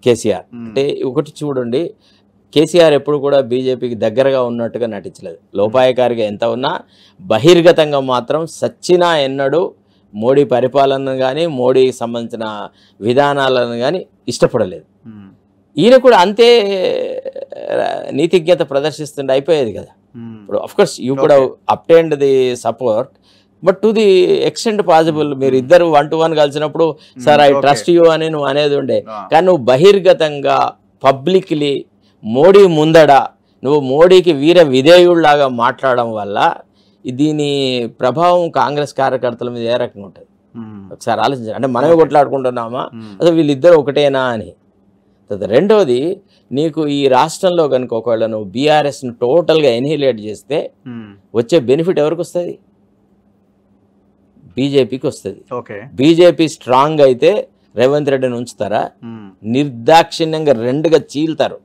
కేసీఆర్ అంటే ఒకటి చూడండి, కేసీఆర్ ఎప్పుడు కూడా బీజేపీకి దగ్గరగా ఉన్నట్టుగా నటించలేదు. లోపాయకారిగా ఎంత ఉన్నా బహిర్గతంగా మాత్రం సచ్చినా ఎన్నడూ మోడీ పరిపాలనను కానీ, మోడీకి సంబంధించిన విధానాలను కానీ ఇష్టపడలేదు. ఈయన కూడా అంతే నీతిజ్ఞత ప్రదర్శిస్తుండే అయిపోయేది కదా. ఇప్పుడు అఫ్కోర్స్ యూ కూడా obtained the support, but to the extent possible. మీరు ఇద్దరు 1-to-1 కలిసినప్పుడు సార్ ఐ ట్రస్ట్ యూ అని నువ్వు అనేది ఉండే. కానీ నువ్వు బహిర్గతంగా పబ్లిక్లీ మోడీ ముందడ నువ్వు మోడీకి వీర విధేయుళ్లాగా మాట్లాడడం వల్ల దీని ప్రభావం కాంగ్రెస్ కార్యకర్తల మీద ఏ రకంగా ఉంటుంది ఒకసారి ఆలోచించాలి. అంటే మనమే కొట్లాడుకుంటున్నామా, అసలు వీళ్ళిద్దరు ఒకటేనా అని. రెండోది, నీకు ఈ రాష్ట్రంలో కనుక ఒకవేళ నువ్వు బీఆర్ఎస్ను టోటల్గా ఎన్హిలేట్ చేస్తే వచ్చే బెనిఫిట్ ఎవరికి వస్తుంది? బీజేపీకి వస్తుంది. బీజేపీ స్ట్రాంగ్ అయితే రేవంత్ రెడ్డిని ఉంచుతారా? నిర్దాక్షిణ్యంగా 2గా చీల్తారు,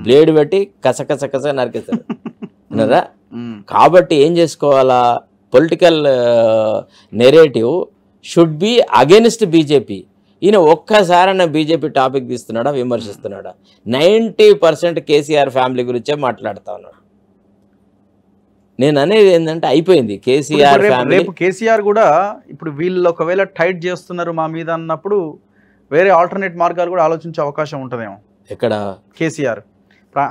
బ్లేడ్ పెట్టి కసకస నరికేస్తారు అన్నారా? కాబట్టి ఏం చేసుకోవాలా? Political narrative should be against BJP. ఈయన ఒక్కసారైనా బీజేపీ టాపిక్ తీస్తున్నాడా, విమర్శిస్తున్నాడా? 90% కేసీఆర్ ఫ్యామిలీ గురించే మాట్లాడుతా ఉన్నాడు. నేను అనేది ఏంటంటే అయిపోయింది కేసీఆర్ ఫ్యామిలీ. కేసీఆర్ కూడా ఇప్పుడు వీళ్ళు ఒకవేళ టైట్ చేస్తున్నారు మా మీద అన్నప్పుడు వేరే ఆల్టర్నేట్ మార్గాలు కూడా ఆలోచించే అవకాశం ఉంటుందేమో. ఎక్కడ కేసీఆర్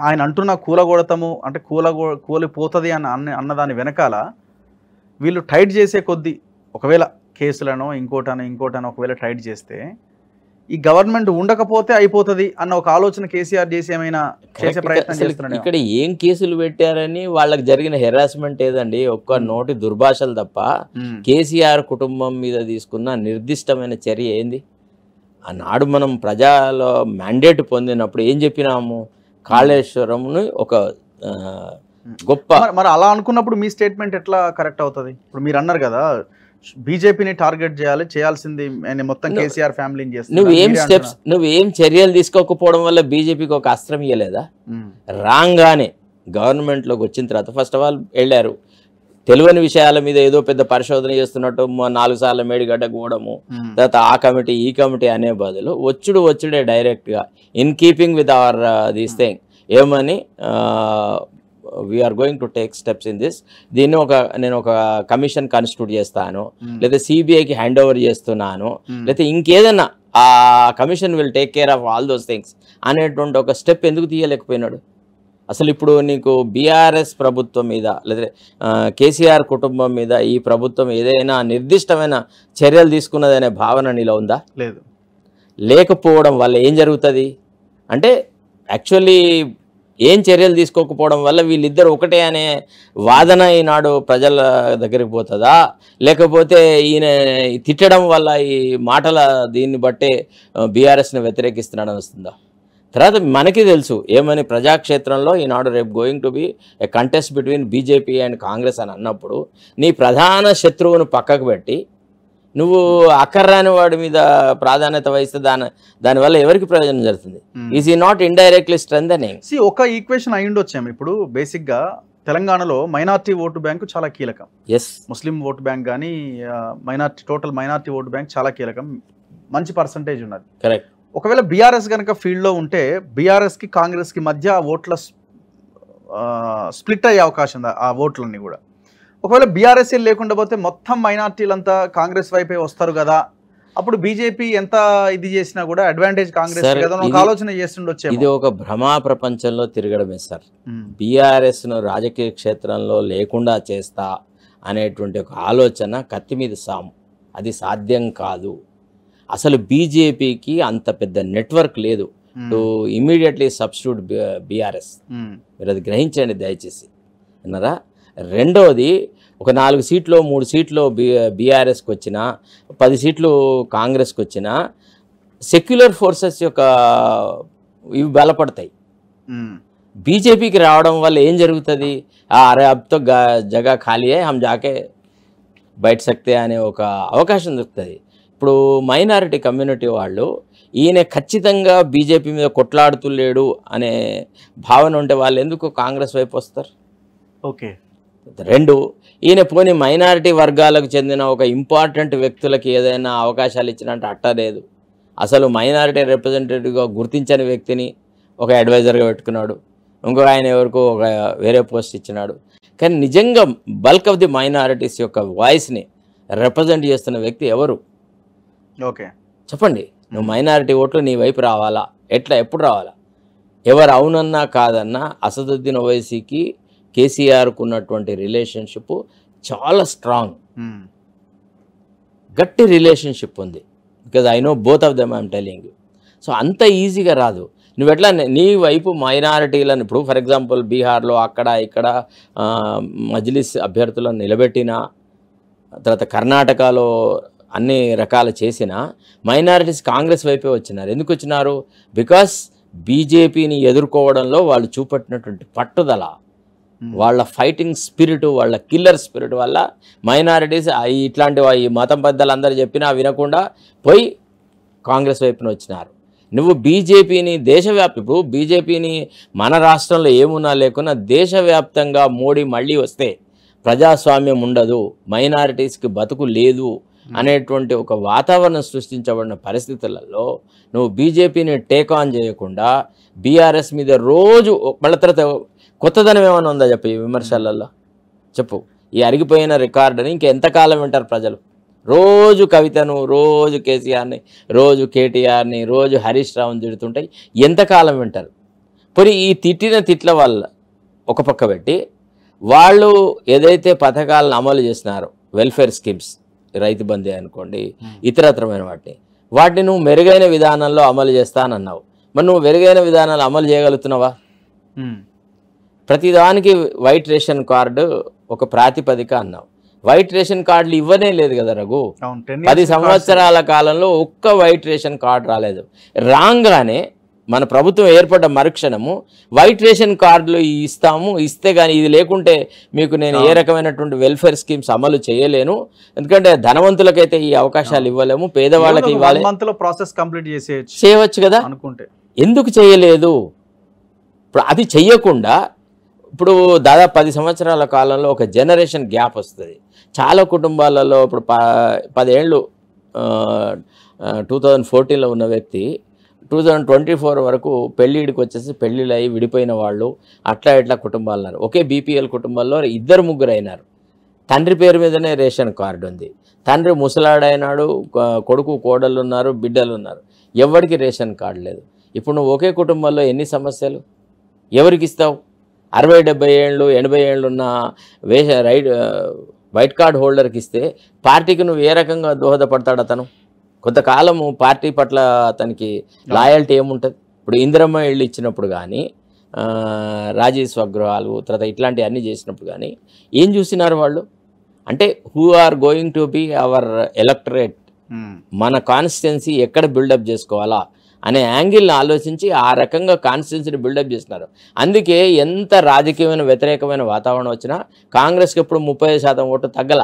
ఆయన అంటున్న కూలగొడతాము అంటే కూలిపోతుంది అని అన్నదాని వెనకాల వీళ్ళు టైట్ చేసే కొద్దీ ఒకవేళ కేసులను ఇంకోటనో ఒకవేళ టైట్ చేస్తే ఈ గవర్నమెంట్ ఉండకపోతే అయిపోతుంది అన్న ఒక ఆలోచన కేసీఆర్ చేసి ఏమైనా చేసే ప్రయత్నం చేస్తున్నాడు. ఇక్కడ ఏం కేసులు పెట్టారని వాళ్ళకి జరిగిన హెరాస్మెంట్ ఏదండి? ఒక్క నోటి దుర్భాషలు తప్ప కేసీఆర్ కుటుంబం మీద తీసుకున్న నిర్దిష్టమైన చర్య ఏంది? ఆనాడు మనం ప్రజల మ్యాండేట్ పొందినప్పుడు ఏం చెప్పినాము? కాళేశ్వరంను ఒక గొప్ప. మరి అలా అనుకున్నప్పుడు మీ స్టేట్మెంట్ ఎట్లా కరెక్ట్ అవుతుంది? ఇప్పుడు మీరు అన్నారు కదా బీజేపీని టార్గెట్ చేయాల్సింది మొత్తం కేసీఆర్ ఫ్యామిలీని చేస్తారు. నువ్వేం చర్యలు తీసుకోకపోవడం వల్ల బీజేపీకి ఒక అస్త్రం ఇవ్వలేదా? రాగానే గవర్నమెంట్లోకి వచ్చిన తర్వాత ఫస్ట్ ఆఫ్ ఆల్ వెళ్ళారు, తెలియని విషయాల మీద ఏదో పెద్ద పరిశోధన చేస్తున్నట్టు 4 సార్లు మేడిగడ్డ పోవడము, తర్వాత ఆ కమిటీ ఈ కమిటీ అనే బదులు వచ్చుడే డైరెక్ట్గా in keeping with our this thing ఏమని we are going to take steps in this. దీన్ని నేను ఒక కమిషన్ కాన్స్టిట్యూట్ చేస్తాను, లేదా సిబిఐకి హ్యాండ్ ఓవర్ చేస్తున్నాను, లేదా ఇంకేదన్నా ఆ commission will take care of all those things అనేటువంటి ఒక స్టెప్ ఎందుకు తీయలేకపోయినాడు? అసలు ఇప్పుడు నీకు బీఆర్ఎస్ ప్రభుత్వం మీద లేదా కేసీఆర్ కుటుంబం మీద ఈ ప్రభుత్వం ఏదైనా నిర్దిష్టమైన చర్యలు తీసుకున్నదనే భావన నీలో ఉందా? లేదు. లేకపోవడం వల్ల ఏం జరుగుతుంది అంటే యాక్చువల్లీ ఏం చర్యలు తీసుకోకపోవడం వల్ల వీళ్ళిద్దరు ఒకటే అనే వాదన ఈనాడు ప్రజల దగ్గరికి పోతుందా, లేకపోతే ఈయన తిట్టడం వల్ల ఈ మాటల దీన్ని బట్టే బీఆర్ఎస్ని వ్యతిరేకిస్తున్నాడని వస్తుందా? తర్వాత మనకి తెలుసు ఏమని ప్రజాక్షేత్రంలో ఈనాడు రేపు going to B A contest between BJP and Congress అని అన్నప్పుడు నీ ప్రధాన శత్రువును పక్కకు పెట్టి నువ్వు అక్కర్రాని వాడి మీద ప్రాధాన్యత వహిస్తే దానివల్ల ఎవరికి ప్రయోజనం జరుగుతుంది? ఈజ్ ఈ నాట్ ఇండైరెక్ట్లీ స్ట్రెంథనింగ్? ఒక ఈక్వేషన్ అయి ఉండొచ్చాము. ఇప్పుడు బేసిక్గా తెలంగాణలో మైనార్టీ ఓటు బ్యాంకు చాలా కీలకం. ముస్లిం ఓటు బ్యాంక్ కానీ టోటల్ మైనార్టీ ఓటు బ్యాంక్ చాలా కీలకం, మంచి పర్సంటేజ్ ఉన్నది. కరెక్ట్. ఒకవేళ బీఆర్ఎస్ కనుక ఫీల్డ్లో ఉంటే బీఆర్ఎస్కి కాంగ్రెస్కి మధ్య ఓట్ల స్ప్లిట్ అయ్యే అవకాశం ఉంది ఆ ఓట్లన్నీ కూడా. ఒకవేళ బీఆర్ఎస్ లేకుండా పోతే మొత్తం మైనార్టీలంతా కాంగ్రెస్ వైపే వస్తారు కదా, అప్పుడు బీజేపీ ఎంత ఇది చేసినా కూడా అడ్వాంటేజ్ కాంగ్రెస్ కదా ఒక ఆలోచన చేస్తుండొచ్చు. ఇది ఒక భ్రమా ప్రపంచంలో తిరగడమే సార్. బీఆర్ఎస్ను రాజకీయ క్షేత్రంలో లేకుండా చేస్తా అనేటువంటి ఒక ఆలోచన కత్తి మీద సాము, అది సాధ్యం కాదు. అసలు బీజేపీకి అంత పెద్ద నెట్వర్క్ లేదు టు ఇమీడియట్లీ సబ్స్టిట్యూట్ బీఆర్ఎస్. మీరు అది గ్రహించండి దయచేసి, అన్నారా? రెండవది, ఒక 4 సీట్లు 3 సీట్లు బీఆర్ఎస్కి వచ్చినా 10 సీట్లు కాంగ్రెస్కి వచ్చినా సెక్యులర్ ఫోర్సెస్ యొక్క ఇవి బలపడతాయి. బీజేపీకి రావడం వల్ల ఏం జరుగుతుంది? అరే అబ్తో జగ ఖాళీ హై హమ్ జాకే బయట సక్తే అనే ఒక అవకాశం దొరుకుతుంది. ఇప్పుడు మైనారిటీ కమ్యూనిటీ వాళ్ళు ఈయన ఖచ్చితంగా బీజేపీ మీద కొట్లాడుతులేడు అనే భావన ఉంటే వాళ్ళు ఎందుకు కాంగ్రెస్ వైపు వస్తారు? ఓకే. 2, ఈయన పోనీ మైనారిటీ వర్గాలకు చెందిన ఒక ఇంపార్టెంట్ వ్యక్తులకి ఏదైనా అవకాశాలు ఇచ్చినట్టు అట్టలేదు. అసలు మైనారిటీ రిప్రజెంటేటివ్గా గుర్తించని వ్యక్తిని ఒక అడ్వైజర్గా పెట్టుకున్నాడు, ఇంకొక ఆయన ఎవరికో ఒక వేరే పోస్ట్ ఇచ్చినాడు. కానీ నిజంగా బల్క్ ఆఫ్ ది మైనారిటీస్ యొక్క వాయిస్ని రిప్రజెంట్ చేస్తున్న వ్యక్తి ఎవరు? ఓకే, చెప్పండి. నువ్వు మైనారిటీ ఓట్లు నీ వైపు రావాలా? ఎట్లా, ఎప్పుడు రావాలా? ఎవరు అవునన్నా కాదన్నా అసదుద్దీన్ ఓవైసీకి కేసీఆర్కు ఉన్నటువంటి రిలేషన్షిప్ చాలా స్ట్రాంగ్, గట్టి రిలేషన్షిప్ ఉంది. Because I know both of them, I'm telling you. So అంత ఈజీగా రాదు. నువ్వు ఎట్లా నీ వైపు మైనారిటీలను ఇప్పుడు ఫర్ ఎగ్జాంపుల్ బీహార్లో అక్కడ ఇక్కడ మజ్లిస్ అభ్యర్థులను నిలబెట్టినా, తర్వాత కర్ణాటకలో అన్ని రకాలు చేసిన మైనారిటీస్ కాంగ్రెస్ వైపే వచ్చినారు. ఎందుకు వచ్చినారు? బికాస్ బీజేపీని ఎదుర్కోవడంలో వాళ్ళు చూపట్టినటువంటి పట్టుదల, వాళ్ళ ఫైటింగ్ స్పిరిట్, వాళ్ళ కిల్లర్ స్పిరిట్ వల్ల మైనారిటీస్ ఇట్లాంటి ఈ మతం పెద్దలు అందరూ చెప్పినా వినకుండా పోయి కాంగ్రెస్ వైపున వచ్చినారు. నువ్వు బీజేపీని ఇప్పుడు బీజేపీని మన రాష్ట్రంలో ఏమున్నా లేకున్నా దేశవ్యాప్తంగా మోడీ మళ్ళీ వస్తే ప్రజాస్వామ్యం ఉండదు, మైనారిటీస్కి బతుకు లేదు అనేటువంటి ఒక వాతావరణం సృష్టించబడిన పరిస్థితులలో నువ్వు బీజేపీని టేక్ ఆన్ చేయకుండా బీఆర్ఎస్ మీద రోజు మళ్ళీ తర్వాత కొత్తదనం ఏమైనా ఉందా చెప్పు ఈ విమర్శలలో? చెప్పు. ఈ అరిగిపోయిన రికార్డుని ఇంకెంతకాలం వింటారు ప్రజలు? రోజు కవితను, రోజు కేసీఆర్ని, రోజు కేటీఆర్ని, రోజు హరీష్ రావుని తిడుతుంటాయి, ఎంతకాలం వింటారు? మరి ఈ తిట్ల వల్ల ఒక పక్క పెట్టి వాళ్ళు ఏదైతే పథకాలను అమలు చేస్తున్నారో వెల్ఫేర్ స్కీమ్స్, రైతు బంధు అనుకోండి, ఇతరత్రమైన వాటిని నువ్వు మెరుగైన విధానంలో అమలు చేస్తానన్నావు. మరి నువ్వు మెరుగైన విధానాలు అమలు చేయగలుగుతున్నావా? ప్రతిదానికి వైట్ రేషన్ కార్డు ఒక ప్రాతిపదిక అన్నావు. వైట్ రేషన్ కార్డులు ఇవ్వనే లేదు కదా రఘు. 10 సంవత్సరాల కాలంలో ఒక్క వైట్ రేషన్ కార్డు రాలేదు. రాగానే మన ప్రభుత్వం ఏర్పడ్డ మరుక్షణము వైట్ రేషన్ కార్డులు ఇస్తాము, ఇస్తే కానీ ఇది లేకుంటే మీకు నేను ఏ రకమైనటువంటి వెల్ఫేర్ స్కీమ్స్ అమలు చేయలేను, ఎందుకంటే ధనవంతులకైతే ఈ అవకాశాలు ఇవ్వలేము, పేదవాళ్ళకి ఇవ్వాలి. ప్రాసెస్ కంప్లీట్ చేయవచ్చు కదా అనుకుంటే ఎందుకు చేయలేదు? ఇప్పుడు అది చెయ్యకుండా ఇప్పుడు దాదాపు 10 సంవత్సరాల కాలంలో ఒక జనరేషన్ గ్యాప్ వస్తుంది. చాలా కుటుంబాలలో ఇప్పుడు 10 ఏళ్ళు 2014లో ఉన్న వ్యక్తి 2024 వరకు పెళ్ళిడికి వచ్చేసి పెళ్ళిళ్ళు అయ్యి విడిపోయిన వాళ్ళు అట్లా ఇట్లా కుటుంబాలు ఉన్నారు. ఒకే బీపీఎల్ కుటుంబంలో 2-3 అయినారు. తండ్రి పేరు మీదనే రేషన్ కార్డు ఉంది, తండ్రి ముసలాడైనాడు, కొడుకు కోడళ్ళు ఉన్నారు, బిడ్డలు ఉన్నారు, ఎవరికి రేషన్ కార్డు లేదు. ఇప్పుడు నువ్వు ఒకే కుటుంబంలో ఎన్ని సమస్యలు ఎవరికి ఇస్తావు? 60-70 ఏళ్ళు 80 ఏళ్ళు ఉన్న వైట్ కార్డ్ హోల్డర్కి ఇస్తే పార్టీకి నువ్వు ఏ రకంగా దోహదపడతాడు అతను? కొంతకాలము పార్టీ పట్ల అతనికి లాయల్టీ ఏముంటుంది? ఇప్పుడు ఇందిరమ్మ ఇళ్ళు ఇచ్చినప్పుడు కానీ రాజీవ్ స్వగృహాలు తర్వాత ఇట్లాంటివన్నీ చేసినప్పుడు కానీ ఏం చూసినారు వాళ్ళు? అంటే who are going to be our electorate, మన కాన్స్టిట్యున్సీ ఎక్కడ బిల్డప్ చేసుకోవాలా అనే యాంగిల్ని ఆలోచించి ఆ రకంగా కాన్స్టిట్యున్సీని బిల్డప్ చేస్తున్నారు. అందుకే ఎంత రాజకీయమైన వ్యతిరేకమైన వాతావరణం వచ్చినా కాంగ్రెస్కి ఎప్పుడు 30% ఓటు తగ్గల.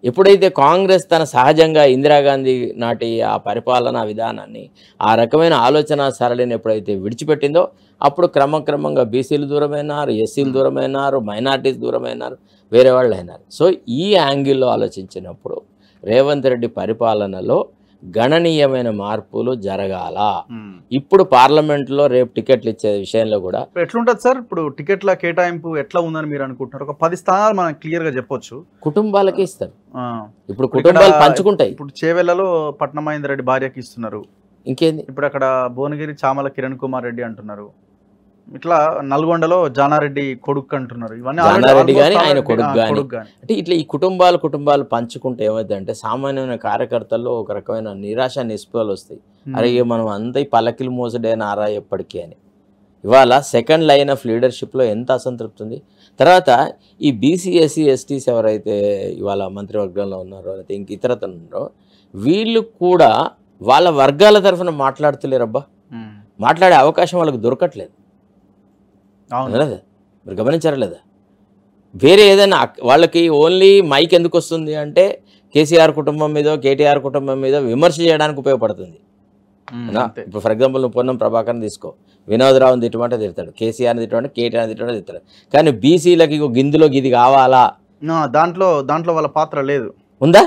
ఎప్పుడైతే కాంగ్రెస్ తన సహజంగా ఇందిరాగాంధీ నాటి ఆ పరిపాలనా విధానాన్ని ఆ రకమైన ఆలోచన సరళిని ఎప్పుడైతే విడిచిపెట్టిందో అప్పుడు క్రమక్రమంగా బీసీలు దూరమైనారు, ఎస్సీలు దూరమైనారు, మైనార్టీస్ దూరమైనారు, వేరే వాళ్ళు అయినారు. సో ఈ యాంగిల్లో ఆలోచించినప్పుడు రేవంత్ రెడ్డి పరిపాలనలో గణనీయమైన మార్పులు జరగాల. ఇప్పుడు పార్లమెంట్లో రేపు టికెట్లు ఇచ్చే విషయంలో కూడా ఎట్లుంటది సార్? ఇప్పుడు టికెట్ల కేటాయింపు ఎట్లా ఉందని మీరు అనుకుంటున్నారు? ఒక 10 స్థానాలు మనం క్లియర్ గా చెప్పొచ్చు, కుటుంబాలకే ఇస్తారు. ఇప్పుడు కుటుంబాలు పంచుకుంటాయి. ఇప్పుడు చేవెళ్లలో పట్నమహేందర్ రెడ్డి భార్యకి ఇస్తున్నారు, ఇంకేంది? ఇప్పుడు అక్కడ భువనగిరి చామల కిరణ్ కుమార్ రెడ్డి అంటున్నారు, ఇట్లా నల్గొండలో జానారెడ్డి కొడుకు అంటున్నారు. ఇవన్నీ జానారెడ్డి కానీ ఆయన కొడుకు కానీ అంటే ఇట్లా ఈ కుటుంబాలు పంచుకుంటే ఏమైందంటే సామాన్యమైన కార్యకర్తల్లో ఒక రకమైన నిరాశ నిస్పృహలు వస్తాయి. అరే మనం అంతా ఈ పల్లకిలు మోసడేనారా ఎప్పటికీ అని. ఇవాళ సెకండ్ లైన్ ఆఫ్ లీడర్షిప్లో ఎంత అసంతృప్తి ఉంది. తర్వాత ఈ బీసీ ఎస్సీ ఎస్టీస్ ఎవరైతే ఇవాళ మంత్రివర్గంలో ఉన్నారో లేకపోతే ఇంక ఇతరతను ఉన్నారో వీళ్ళు కూడా వాళ్ళ వర్గాల తరఫున మాట్లాడుతులేరబ్బా, మాట్లాడే అవకాశం వాళ్ళకి దొరకట్లేదు. లేదా మీరు గమనించారా లేదా? వేరే ఏదైనా వాళ్ళకి ఓన్లీ మైక్ ఎందుకు వస్తుంది అంటే కేసీఆర్ కుటుంబం మీద కేటీఆర్ కుటుంబం మీద విమర్శ చేయడానికి ఉపయోగపడుతుంది. ఇప్పుడు ఫర్ ఎగ్జాంపుల్ నువ్వు పొన్నం ప్రభాకర్ని తీసుకో, వినోదరావుని తిట్టమంటే తిడతాడు, కేసీఆర్ని తిట్టమంటే కేటీఆర్ని తిట్టమంటే తిడతాడు. కానీ బీసీలకి గిందులో ఇది కావాలా, దాంట్లో వాళ్ళ పాత్ర లేదు. ఉందా?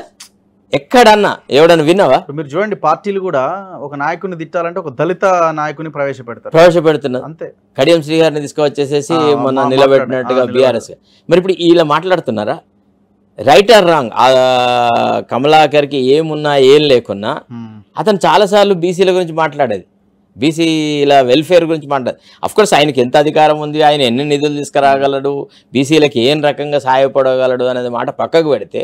ఎక్కడన్నా ఎవడన్నా విన్నావా? మీరు చూడండి, పార్టీలు కూడా ఒక నాయకుని తిట్టాలంటే ఒక దళిత నాయకుని ప్రవేశపెడుతున్నారు అంతే. కడియం శ్రీగారిని తీసుకువచ్చేసేసి మొన్న నిలబెట్టినట్టుగా బీఆర్ఎస్. మరి ఇప్పుడు ఇలా మాట్లాడుతున్నారా? Right are wrong? కమలాకర్కి ఏమున్నా ఏం లేకున్నా అతను చాలాసార్లు బీసీల గురించి మాట్లాడేది, బీసీల వెల్ఫేర్ గురించి మాట్లాడేది. అఫ్కోర్స్ ఆయనకి ఎంత అధికారం ఉంది, ఆయన ఎన్ని నిధులు తీసుకురాగలడు, బీసీలకి ఏం రకంగా సహాయపడగలడు అనేది మాట పక్కకు పెడితే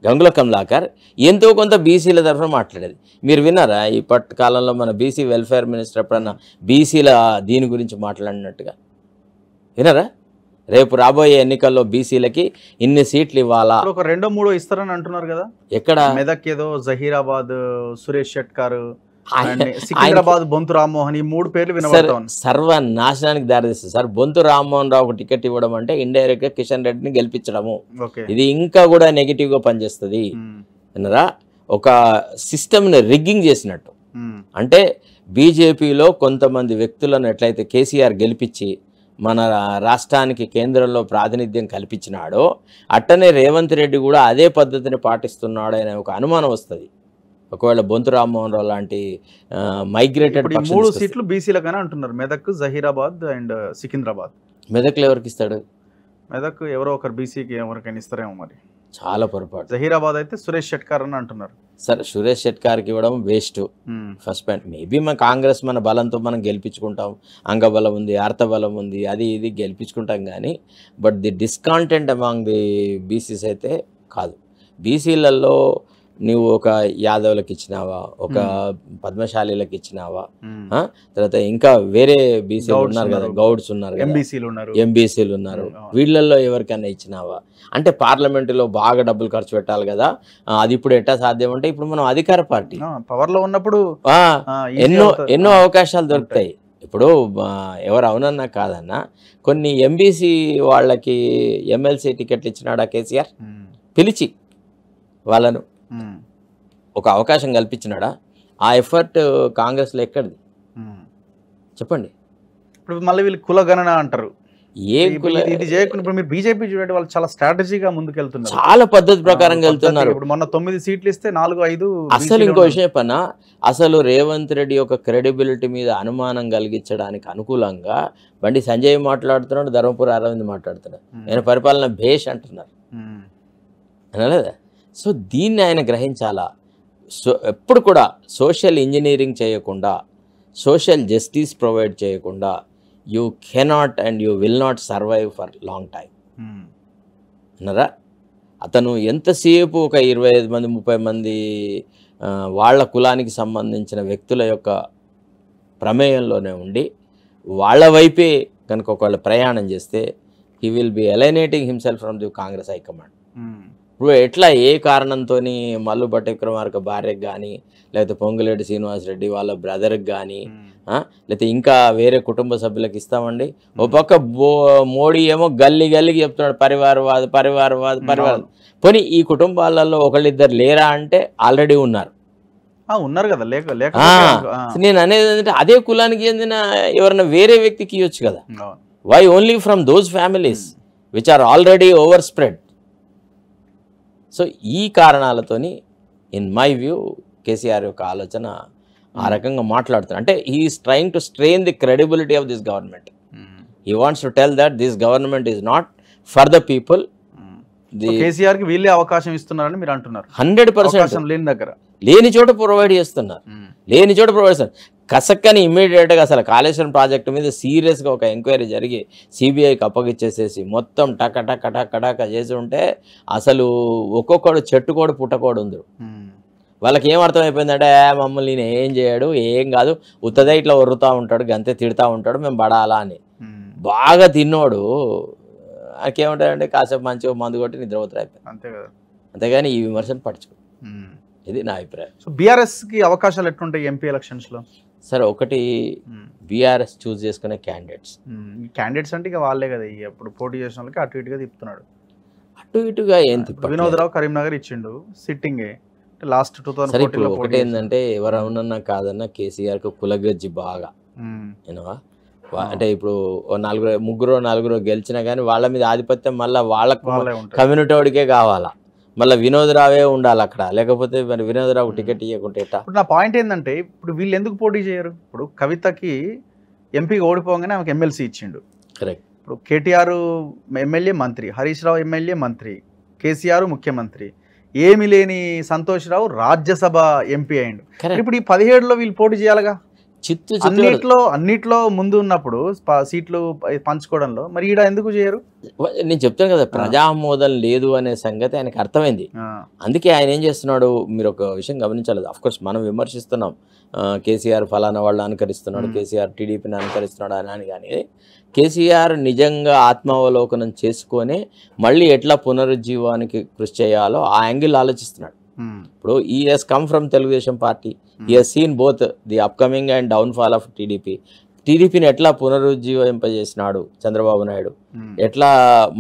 గంగుల కమలాకర్ ఎంతో కొంత బీసీల తరఫున మాట్లాడేది. మీరు విన్నారా ఇప్పటి కాలంలో మన బీసీ వెల్ఫేర్ మినిస్టర్ ఎప్పుడన్నా బీసీల దీని గురించి మాట్లాడినట్టుగా విన్నారా? రేపు రాబోయే ఎన్నికల్లో బీసీలకి ఇన్ని సీట్లు ఇవ్వాలా, ఒక 2-3 ఇస్తారని అంటున్నారు కదా. ఎక్కడ? మెదక్ ఏదో జహీరాబాద్ సురేష్ షెట్కార్, సికింద్రాబాద్ బొంతు రామ్మోహన్, ఈ 3 పేర్లు వినబడతాయి. సర్వనాశనానికి దారితీస్తుంది సార్. బొంతు రామ్మోహన్ రావుకు టికెట్ ఇవ్వడం అంటే ఇండైరెక్ట్ గా కిషన్ రెడ్డిని గెలిపించడము. ఇది ఇంకా కూడా నెగిటివ్ గా పనిచేస్తుంది వినరా? ఒక సిస్టమ్ ని రిగ్గింగ్ చేసినట్టు. అంటే బీజేపీలో కొంతమంది వ్యక్తులను ఎట్లయితే కేసీఆర్ గెలిపించి మన రాష్ట్రానికి కేంద్రంలో ప్రాతినిధ్యం కల్పించినాడో అట్టనే రేవంత్ రెడ్డి కూడా అదే పద్ధతిని పాటిస్తున్నాడు అనే ఒక అనుమానం వస్తుంది. ఒకవేళ బొంతు రామ్మోహన్ రావు లాంటి మైగ్రేటెడ్ 3 సీట్లు బీసీలకనే అంటున్నారు, మెదక్, జహీరాబాద్ అండ్ సికింద్రాబాద్. మెదక్లో ఎవరికి ఇస్తాడు? మెదక్ ఎవరో ఒకరు బీసీకి ఎవరికైనా ఇస్తారేమో మరి. చాలా పొరపాటు. జహీరాబాద్ అయితే సురేష్ షెట్కార్ అని అంటున్నారు. సరే, సురేష్ షెట్కార్కి ఇవ్వడం వేస్ట్. ఫస్ట్ పాయింట్, మేబీ మన కాంగ్రెస్ మన బలంతో మనం గెలిపించుకుంటాం, అంగబలం ఉంది, అర్థబలం ఉంది, అది ఇది గెలిపించుకుంటాం కానీ but the discontent among the BCs అయితే కాదు. బీసీలలో నువ్వు ఒక యాదవులకు ఇచ్చినావా, ఒక పద్మశాలీలకు ఇచ్చినావా, తర్వాత ఇంకా వేరే బీసీలు ఉన్నారు కదా, గౌడ్స్ ఉన్నారు, ఎంబీసీలు ఉన్నారు, వీళ్ళల్లో ఎవరికైనా ఇచ్చినావా అంటే పార్లమెంటులో బాగా డబ్బులు ఖర్చు పెట్టాలి కదా. అది ఇప్పుడు ఎట్టా సాధ్యం అంటే ఇప్పుడు మనం అధికార పార్టీ పవర్లో ఉన్నప్పుడు ఎన్నో అవకాశాలు దొరుకుతాయి. ఇప్పుడు ఎవరు అవునన్నా కాదన్నా కొన్ని ఎంబీసీ వాళ్ళకి ఎమ్మెల్సీ టికెట్లు ఇచ్చినాడా కేసీఆర్? పిలిచి వాళ్ళను ఒక అవకాశం కల్పించినాడా? ఆ ఎఫర్ట్ కాంగ్రెస్లో ఎక్కడిది చెప్పండి. ఇప్పుడు మళ్ళీ వీళ్ళు కులగణన అంటారు. ఇది చేయకుండా ఇప్పుడు మీరు బీజేపీ చూడండి, వాళ్ళు చాలా స్ట్రాటజీగా ముందుకెళ్తున్నారు, చాలా పద్ధతి ప్రకారం వెళ్తున్నారు. ఇప్పుడు మొన్న 9 సీట్లు ఇస్తే 4-5. అసలు ఇంకో విషయం చెప్పనా, అసలు రేవంత్ రెడ్డి యొక్క క్రెడిబిలిటీ మీద అనుమానం కలిగించడానికి అనుకూలంగా బండి సంజయ్ మాట్లాడుతున్నాడు, ధర్మపురి అరవింద్ మాట్లాడుతున్నాడు, నేను పరిపాలన భేష్ అంటున్నారు అనలేదా? సో దీన్ని ఆయన గ్రహించాలా. ఎప్పుడు కూడా సోషల్ ఇంజనీరింగ్ చేయకుండా, సోషల్ జస్టిస్ ప్రొవైడ్ చేయకుండా you cannot and you will not survive for long time అన్నారా. అతను ఎంతసేపు ఒక 25 మంది 30 మంది వాళ్ళ కులానికి సంబంధించిన వ్యక్తుల యొక్క ప్రమేయంలోనే ఉండి వాళ్ళ వైపే కనుక ఒకళ్ళు ప్రయాణం చేస్తే he will be alienating himself from the Congress high command. ఇప్పుడు ఎట్లా ఏ కారణంతో మల్లు భట్టి విక్రమార్క భార్యకు కానీ లేకపోతే పొంగులేటి శ్రీనివాసరెడ్డి వాళ్ళ బ్రదర్కి కానీ లేకపోతే ఇంకా వేరే కుటుంబ సభ్యులకు ఇస్తామండి. ఓ పక్క మోడీ ఏమో గల్లికి చెప్తున్నాడు పరివారవాద. పోనీ ఈ కుటుంబాలలో ఒకళ్ళిద్దరు లేరా అంటే ఆల్రెడీ ఉన్నారు కదా. నేను అనేది ఏంటంటే అదే కులానికి చెందిన ఎవరైనా వేరే వ్యక్తికి ఇవ్వచ్చు కదా. Why only from those families which are already over spread. So ఈ కారణాలతోని ఇన్ మై వ్యూ కేసీఆర్ యొక్క ఆలోచన ఆ రకంగా మాట్లాడుతున్నారు. అంటే he's trying to strain the credibility of this government. He wants to tell that this government is not for the people. KCR కి వీళ్ళే అవకాశం ఇస్తున్నారని మీరు అంటున్నారు. 100% లేని దగ్గర లేని చోట ప్రొవైడ్ చేస్తున్నారు. కసక్కని ఇమ్మీడియట్గా అసలు కాళేశ్వరం ప్రాజెక్టు మీద సీరియస్గా ఒక ఎంక్వైరీ జరిగి సిబిఐకి అప్పగిచ్చేసేసి మొత్తం టక చేసి ఉంటే అసలు ఒక్కొక్కడు చెట్టుకోడు పుట్టకోడు ఉంది. వాళ్ళకి ఏం అర్థమైపోయిందంటే మమ్మల్ని నేను ఏం చేయడు, ఏం కాదు, ఉత్తదే ఇట్లా ఒర్రుతూ ఉంటాడు, గంతే తిడతా ఉంటాడు, మేము పడాలా అని. బాగా తిన్నోడు నాకేమంటాడంటే కాసేపు మంచిగా మందు కొట్టి నిద్రపోతారు అయిపోయింది, అంతే కదా. అంతేగాని ఈ విమర్శను పట్టించుకో. ఇది నా అభిప్రాయం. సో బీఆర్ఎస్కి అవకాశాలు ఎట్లుంటాయి ఎంపీ ఎలక్షన్స్లో? సరే, ఒకటి బీఆర్ఎస్ చూస్ చేసుకునే క్యాండిడేట్స్ అంటే ఇక వాళ్ళే కదా, ఇప్పుడు పోటీ చేసిన వాళ్ళకి అటు ఇటుగా తిప్పుతున్నాడు. అటు ఇటుగా ఏం తిప్పాడు? వినోద్ రావు కరీంనగర్ ఇచ్చిండు సిట్టింగే లాస్ట్ 2014. ఒకటి ఏంటంటే ఎవరన్నా కాదన్నా కేసీఆర్కి కులగజ్జి బాగా ఏనవా. అంటే ఇప్పుడు ముగ్గురు నలుగురు గెలిచినా కానీ వాళ్ళ మీద ఆధిపత్యం మళ్ళీ వాళ్ళకు కమ్యూనిటీ వాడికే కావాలా, మళ్ళీ వినోదరావే ఉండాలి అక్కడ, లేకపోతే మరి వినోదరావు టికెట్ ఇవ్వకుంటే ఎట్టా? ఇప్పుడు నా పాయింట్ ఏంటంటే ఇప్పుడు వీళ్ళు ఎందుకు పోటీ చేయరు? ఇప్పుడు కవితకి ఎంపీగా ఓడిపోగానే ఆమెకు ఎమ్మెల్సీ ఇచ్చిండు. కరెక్ట్. ఇప్పుడు కేటీఆర్ ఎమ్మెల్యే మంత్రి, హరీష్ రావు ఎమ్మెల్యే మంత్రి, కేసీఆర్ ముఖ్యమంత్రి, ఏమి లేని సంతోష్ రావు రాజ్యసభ ఎంపీ అయ్యిండు. ఇప్పుడు ఈ 17లో వీళ్ళు పోటీ చేయాలిగా. అన్నిట్లో ముందు ఉన్నప్పుడు సీట్లు పంచుకోవడంలో మరి ఈడ ఎందుకు చేయరు? నేను చెప్తాను కదా, ప్రజామోదం లేదు అనే సంగతి ఆయనకు అర్థమైంది. అందుకే ఆయన ఏం చేస్తున్నాడు, మీరు ఒక విషయం గమనించాలి. అఫ్కోర్స్ మనం విమర్శిస్తున్నాం, కేసీఆర్ ఫలానా వాళ్ళు అనుకరిస్తున్నాడు, కేసీఆర్ టీడీపీని అనుకరిస్తున్నాడు అని. కానీ కేసీఆర్ నిజంగా ఆత్మావలోకనం చేసుకొని మళ్ళీ ఎట్లా పునరుజ్జీవానికి కృషి చేయాలో ఆ యాంగిల్ ఆలోచిస్తున్నాడు. ఇప్పుడు ఈ he's come from Telugu Desam party, he has seen both the upcoming and downfall of టీడీపీని ఎట్లా పునరుజ్జీవింపజేసినాడు చంద్రబాబు నాయుడు, ఎట్లా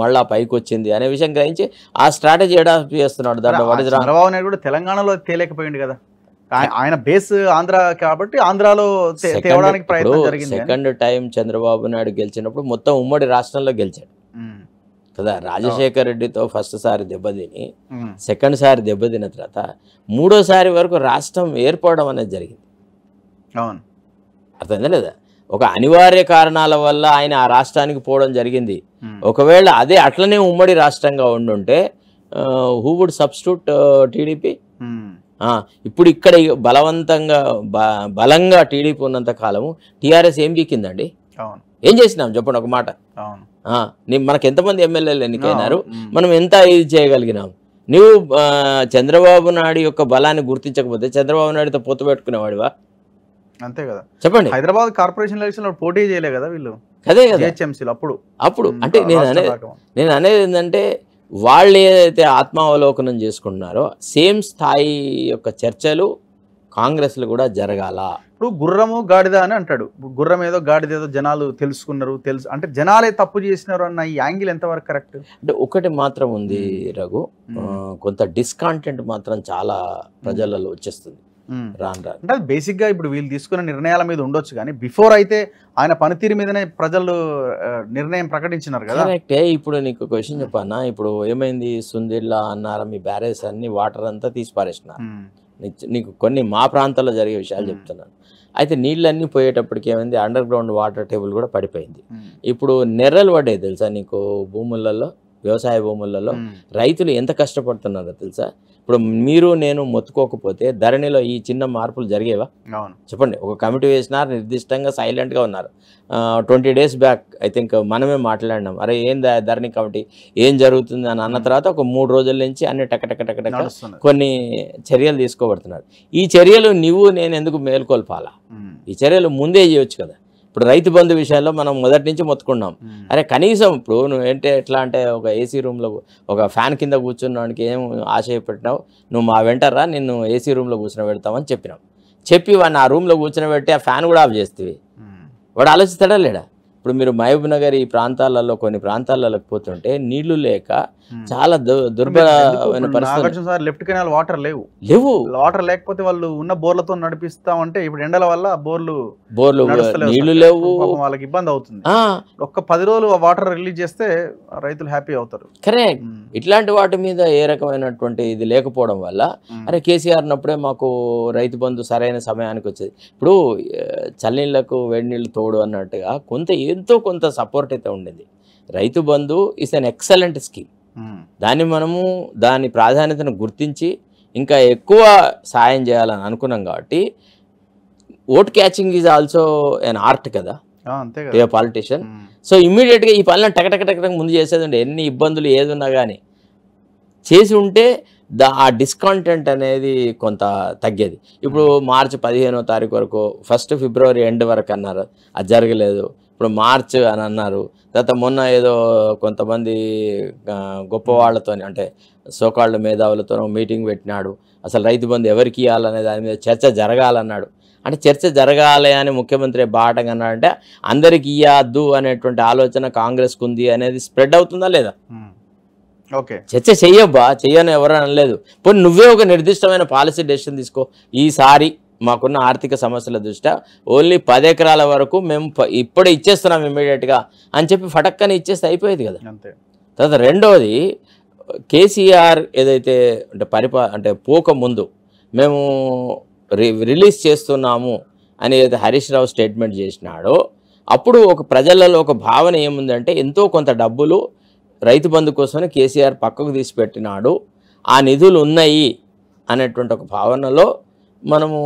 మళ్ళా పైకి వచ్చింది అనే విషయం గ్రహించి ఆ స్ట్రాటజీ అడాప్ట్ చేస్తున్నాడు. చంద్రబాబు నాయుడు కూడా తెలంగాణలో తేలేకపోయింది కదా, ఆయన బేస్ ఆంధ్ర కాబట్టి ఆంధ్రాలో తేవడానికి ప్రయత్నం జరిగింది. సెకండ్ టైం చంద్రబాబు నాయుడు గెలిచినప్పుడు మొత్తం ఉమ్మడి రాష్ట్రంలో గెలిచాడు కదా. రాజశేఖర్ రెడ్డితో ఫస్ట్ సారి దెబ్బతిని సెకండ్ సారి దెబ్బతిన్న తర్వాత మూడోసారి వరకు రాష్ట్రం ఏర్పడడం అనేది జరిగింది. అవును, అర్థమైందా లేదా? ఒక అనివార్య కారణాల వల్ల ఆయన ఆ రాష్ట్రానికి పోవడం జరిగింది. ఒకవేళ అదే అట్లనే ఉమ్మడి రాష్ట్రంగా ఉండుంటే హూ వుడ్ సబ్స్టిట్యూట్ టీడీపీ? ఇప్పుడు ఇక్కడ బలంగా టీడీపీ ఉన్నంత కాలము టీఆర్ఎస్ ఏం బీకిందండి? ఏం చేసినాం చెప్పండి ఒక మాట. మనకు ఎంతమంది ఎమ్మెల్యేలు ఎన్నికైనారు, మనం ఎంత ఇది చేయగలిగినాం? నువ్వు చంద్రబాబు నాయుడు యొక్క బలాన్ని గుర్తించకపోతే చంద్రబాబు నాయుడుతో పొత్తు పెట్టుకునేవాడివా? అంతే కదా. చెప్పండి, హైదరాబాద్ కార్పొరేషన్ ఎలక్షన్ లో పోటీ చేయలే కదా వీళ్ళు, అదే కదా అప్పుడు. అంటే నేను అనేది ఏంటంటే వాళ్ళు ఏదైతే ఆత్మావలోకనం చేసుకుంటున్నారో సేమ్ స్థాయి యొక్క చర్చలు కాంగ్రెస్లో కూడా జరగాల. ఇప్పుడు గుర్రము గాడిద అని అంటాడు, గుర్రం ఏదో గాడిద ఏదో జనాలు తెలుసుకున్నారు, అంటే జనాలే తప్పు చేసినారు అన్న ఈ యాంగిల్ ఎంతవరకు కరెక్ట్? అంటే ఒకటి మాత్రం ఉంది రఘు, కొంత డిస్కాంటెంట్ మాత్రం చాలా ప్రజలలో వచ్చేస్తుంది రాను. అంటే బేసిక్ గా ఇప్పుడు వీళ్ళు తీసుకున్న నిర్ణయాల మీద ఉండొచ్చు, కానీ బిఫోర్ అయితే ఆయన పనితీరు మీదనే ప్రజలు నిర్ణయం ప్రకటించినారు కదా. కరెక్టే. ఇప్పుడు నీకు ఒక విషయం చెప్పానా, ఇప్పుడు ఏమైంది, సుందిల్లా అన్నారం ఈ బ్యారేజ్ అన్ని వాటర్ అంతా తీసి పారేసినారు. నీకు కొన్ని మా ప్రాంతాల్లో జరిగే విషయాలు చెప్తున్నాను. అయితే నీళ్ళన్నీ పోయేటప్పటికి ఏమైంది, అండర్ గ్రౌండ్ వాటర్ టేబుల్ కూడా పడిపోయింది. ఇప్పుడు నెర్రలు పడ్డాయి తెలుసా నీకు భూములలో. వ్యవసాయ భూములలో రైతులు ఎంత కష్టపడుతున్నారో తెలుసా? ఇప్పుడు మీరు నేను మొత్తుకోకపోతే ధరణిలో ఈ చిన్న మార్పులు జరిగేవా? చెప్పండి. ఒక కమిటీ వేసినారు, నిర్దిష్టంగా సైలెంట్గా ఉన్నారు. 20 days బ్యాక్ ఐ థింక్ మనమే మాట్లాడినాం, అరే ఏం ధరణి కమిటీ, ఏం జరుగుతుంది అని అన్న తర్వాత ఒక 3 రోజుల నుంచి అన్ని టక కొన్ని చర్యలు తీసుకోబడుతున్నారు. ఈ చర్యలు నువ్వు నేను ఎందుకు మేల్కొల్పాలా? ఈ చర్యలు ముందే చేయొచ్చు కదా. ఇప్పుడు రైతు బంధు విషయాల్లో మనం మొదటి నుంచి మొత్తుకున్నాం. అరే కనీసం ఇప్పుడు నువ్వు ఏంటంటే ఎట్లా అంటే ఒక ఏసీ రూమ్లో ఒక ఫ్యాన్ కింద కూర్చున్నానికి ఏం ఆశయపెట్టినావు, నువ్వు మా వెంటరా నిన్ను ఏసీ రూమ్లో కూర్చొని పెడతామని చెప్పి వాడిని ఆ రూమ్లో కూర్చొని పెట్టి ఆ ఫ్యాన్ కూడా ఆఫ్ చేస్తేవి వాడు ఆలోచిస్తాడా లేడా? ఇప్పుడు మీరు మహబూబ్ నగర్ ఈ ప్రాంతాలలో కొన్ని ప్రాంతాలకు పోతుంటే నీళ్లు లేక చాలా దుర్భరమైన పరిస్థితి. లెఫ్ట్ కెనాల్ వాటర్ లేవు. వాటర్ లేకపోతే వాళ్ళు ఉన్న బోర్లతో నడిపిస్తామంటే ఇప్పుడు ఎండల వల్ల బోర్లు నీళ్లు లేవు, వాళ్ళకి ఇబ్బంది అవుతుంది. ఒక్క 10 రోజులు వాటర్ రిలీజ్ చేస్తే రైతులు హ్యాపీ అవుతారు. కరెక్ట్. ఇట్లాంటి వాటి మీద ఏ రకమైనటువంటి ఇది లేకపోవడం వల్ల అరే కేసీఆర్ ఉన్నప్పుడే మాకు రైతు బంధు సరైన సమయానికి వచ్చేది. ఇప్పుడు చల్లనీళ్లకు వేడి నీళ్ళు తోడు అన్నట్టుగా ఎంతో కొంత సపోర్ట్ అయితే ఉండేది. Rythu Bandhu is an excellent scheme. దాని ప్రాధాన్యతను గుర్తించి ఇంకా ఎక్కువ సాయం చేయాలని అనుకున్నాం కాబట్టి vote catching is also an art కదా పాలిటిషియన్. సో ఇమ్మీడియట్గా ఈ పనులను టక ముందు చేసేది ఉండే, ఎన్ని ఇబ్బందులు ఏది ఉన్నా కానీ చేసి ఉంటే ఆ డిస్కాంటెంట్ అనేది కొంత తగ్గేది. ఇప్పుడు మార్చి 15వ తారీఖు వరకు, 1 February ఎండ్ వరకు అన్నారు, అది జరగలేదు. ఇప్పుడు మార్చ్ అని అన్నారు. తర్వాత మొన్న ఏదో కొంతమంది గొప్ప వాళ్ళతో అంటే సోకాళ్ళ మేధావులతో మీటింగ్ పెట్టినాడు. అసలు రైతు బంధు ఎవరికి ఇవ్వాలనే దాని మీద చర్చ జరగాలన్నాడు. అంటే చర్చ జరగాలి అని ముఖ్యమంత్రి బాటంగా అన్నాడంటే అందరికి ఇవ్వద్దు అనేటువంటి ఆలోచన కాంగ్రెస్కు ఉంది అనేది స్ప్రెడ్ అవుతుందా లేదా? చర్చ చెయ్యని ఎవరు అనలేదు. పోనీ నువ్వే ఒక నిర్దిష్టమైన పాలసీ డెసిషన్ తీసుకో. ఈసారి మాకున్న ఆర్థిక సమస్యల దృష్ట్యా ఓన్లీ 10 ఎకరాల వరకు మేము ఇప్పుడే ఇచ్చేస్తున్నాం ఇమ్మీడియట్గా అని చెప్పి ఫటక్కని ఇచ్చేస్తే అయిపోయేది కదా. తర్వాత రెండోది, కేసీఆర్ ఏదైతే అంటే పోక ముందు మేము రిలీజ్ చేస్తున్నాము అని ఏదైతే హరీష్ రావు స్టేట్మెంట్ చేసినాడో అప్పుడు ఒక ప్రజలలో ఒక భావన ఏముందంటే ఎంతో కొంత డబ్బులు రైతు బంధు కోసమని కేసీఆర్ పక్కకు తీసి పెట్టినాడు, ఆ నిధులు ఉన్నాయి అనేటువంటి ఒక భావనలో మనము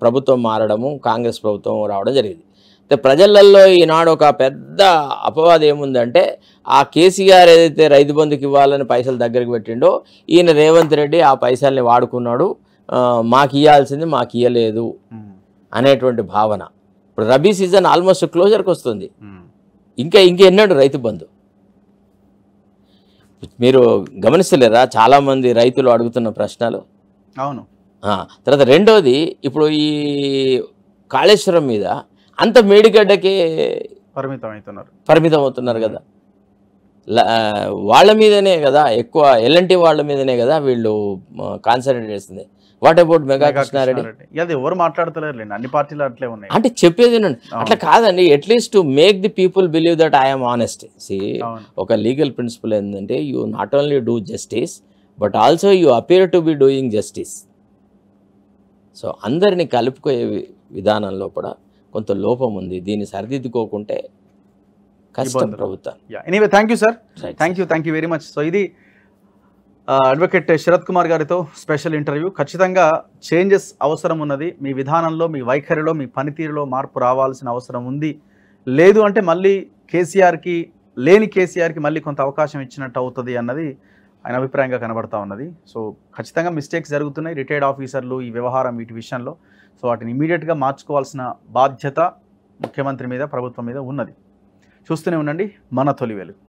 ప్రభుత్వం మారడము, కాంగ్రెస్ ప్రభుత్వం రావడం జరిగింది. అయితే ప్రజలలో ఈనాడు ఒక పెద్ద అపవాదం ఏముందంటే ఆ కేసీఆర్ ఏదైతే రైతు బంధుకి ఇవ్వాలని పైసలు దగ్గరికి పెట్టిండో ఈయన రేవంత్ రెడ్డి ఆ పైసల్ని వాడుకున్నాడు, మాకు ఇవ్వాల్సింది మాకు ఇవ్వలేదు అనేటువంటి భావన. ఇప్పుడు రబీ సీజన్ ఆల్మోస్ట్ క్లోజర్కి వస్తుంది, ఇంకా ఎన్నడు రైతు బంధు? మీరు గమనిస్తలేరా చాలామంది రైతులు అడుగుతున్న ప్రశ్నలు? అవును. తర్వాత రెండోది, ఇప్పుడు ఈ కాళేశ్వరం మీద అంత మేడిగడ్డకే పరిమితం అవుతున్నారు కదా. వాళ్ళ మీదనే కదా ఎక్కువ, ఎల్ఎన్టీ వాళ్ళ మీదనే కదా వీళ్ళు కాన్సన్ట్రేట్ చేస్తుంది. What about mega Krishna Reddy? ఎవరు మాట్లాడతలేరు, అన్ని పార్టీలు అట్లే ఉన్నాయి. అంటే చెప్పేది అట్లా కాదండి. At least to make the people believe that I'm honest. ఒక లీగల్ ప్రిన్సిపల్ ఏంటంటే you not only do justice but also you appear to be doing justice. So అందరినీ కలుపుకోయే విధానంలో కూడా కొంత లోపం ఉంది. దీన్ని సరిదిద్దుకోకుంటే కష్టం ప్రభుత్వం. Anyway thank you sir, thank you very much. So ఇది అడ్వకేట్ శరత్ కుమార్ గారితో స్పెషల్ ఇంటర్వ్యూ. ఖచ్చితంగా చేంజెస్ అవసరం ఉన్నది. మీ విధానంలో, మీ వైఖరిలో, మీ పనితీరులో మార్పు రావాల్సిన అవసరం ఉంది. లేదు అంటే మళ్ళీ కేసీఆర్కి మళ్ళీ కొంత అవకాశం ఇచ్చినట్టు అవుతుంది అన్నది ఆయన అభిప్రాయంగా కనబడతా ఉన్నది. సో ఖచ్చితంగా మిస్టేక్స్ జరుగుతున్నాయి రిటైర్డ్ ఆఫీసర్లు ఈ వ్యవహారం వీటి విషయంలో. సో వాటిని ఇమీడియట్గా మార్చుకోవాల్సిన బాధ్యత ముఖ్యమంత్రి మీద, ప్రభుత్వం మీద ఉన్నది. చూస్తూనే ఉండండి మన తొలి వెలుగు.